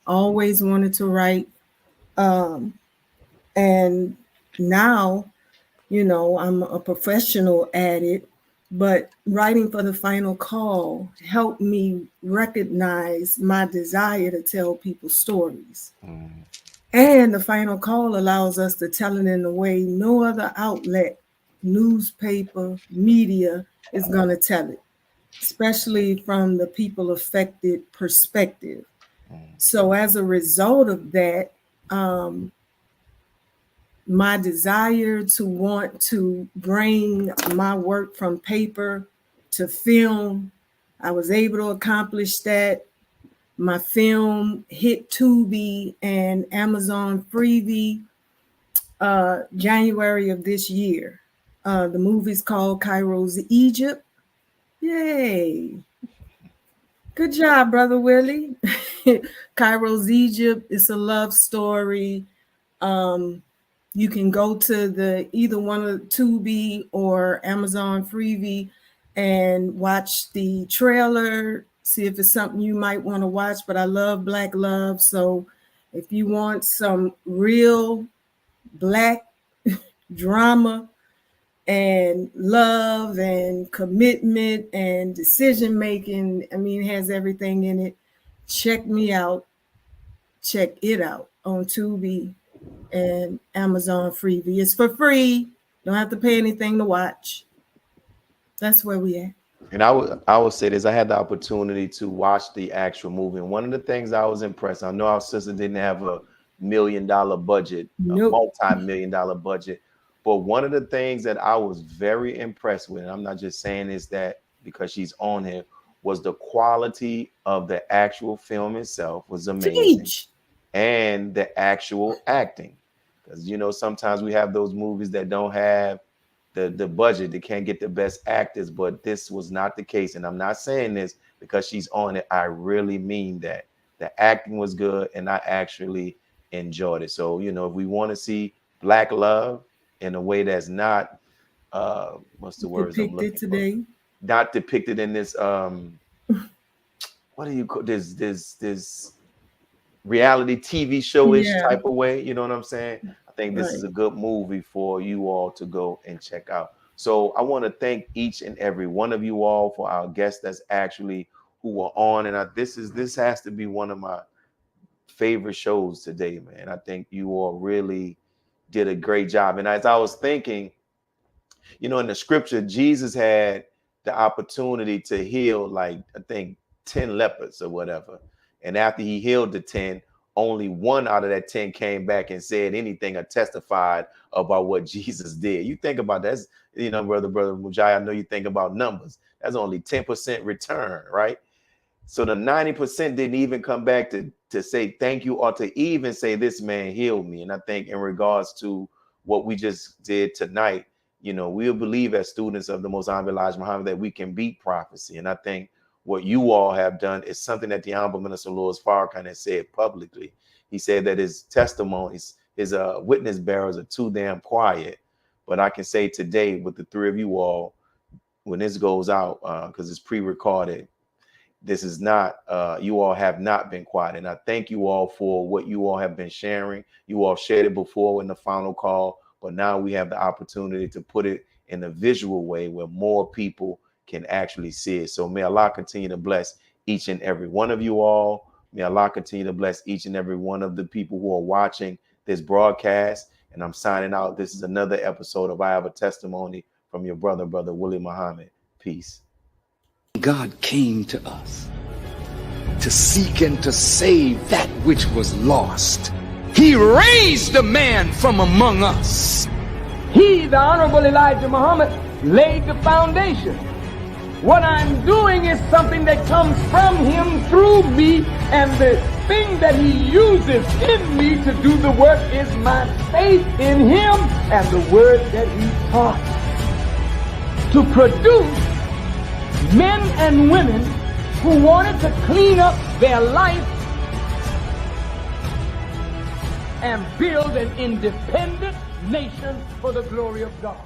Always wanted to write. And now, I'm a professional at it, but writing for the Final Call helped me recognize my desire to tell people stories. And the Final Call allows us to tell it in a way no other outlet, newspaper, media is going to tell it, especially from the people affected perspective. So as a result of that, my desire to want to bring my work from paper to film, I was able to accomplish that. My film hit Tubi and Amazon Freevee January of this year. The movie's called Cairo's Egypt. Yay. Good job, Brother Willie. Cairo's Egypt. It's a love story. You can go to either one of Tubi or Amazon Freevee and watch the trailer, see if it's something you might want to watch. But I love Black love. So if you want some real Black drama and love and commitment and decision making, it has everything in it. Check me out. Check it out on Tubi and Amazon Freevee. It's for free. Don't have to pay anything to watch. That's where we at. And I would say this. I had the opportunity to watch the actual movie. And one of the things I was impressed, I know our sister didn't have $1 million budget, Nope. a multi-million-dollar budget. But one of the things that I was very impressed with, and I'm not just saying this that because she's on here, was the quality of the actual film itself was amazing. And the actual acting. Because, sometimes we have those movies that don't have the budget, they can't get the best actors, but this was not the case. And I'm not saying this because she's on it. I really mean that. The acting was good and I actually enjoyed it. So, if we want to see Black love in a way that's not, what's the word? Depicted today. Not depicted in this, what do you call this reality TV show-ish type of way, you know what I'm saying? I think this is a good movie for you all to go and check out. So I want to thank each and every one of you all for our guests that's actually who were on, and this has to be one of my favorite shows today, man. I think you all really did a great job. And as I was thinking, in the scripture, Jesus had the opportunity to heal, like, I think 10 lepers or whatever. And after he healed the 10, only one out of that 10 came back and said anything or testified about what Jesus did. You think about that, brother Mujahid, I know you think about numbers. That's only 10% return, right? So the 90% didn't even come back to say thank you or to even say this man healed me. And I think in regards to what we just did tonight, you know, we'll believe as students of the Most Honorable Elijah Muhammad that we can beat prophecy. And I think what you all have done is something that the Honorable Minister Louis Farrakhan has said publicly. He said that his testimonies, his witness bearers are too damn quiet. But I can say today with the three of you all, when this goes out, because it's pre-recorded, this is not, you all have not been quiet. And I thank you all for what you all have been sharing. You all shared it before in the final call, but now we have the opportunity to put it in a visual way where more people can actually see it. So may Allah continue to bless each and every one of you all. May Allah continue to bless each and every one of the people who are watching this broadcast. And I'm signing out. This is another episode of I Have a Testimony from your brother Willie Muhammad. Peace. God came to us to seek and to save that which was lost. He raised a man from among us. He, the Honorable Elijah Muhammad, laid the foundation. What I'm doing is something that comes from him through me, and the thing that he uses in me to do the work is my faith in him and the word that he taught. To produce men and women who wanted to clean up their life and build an independent nation for the glory of God.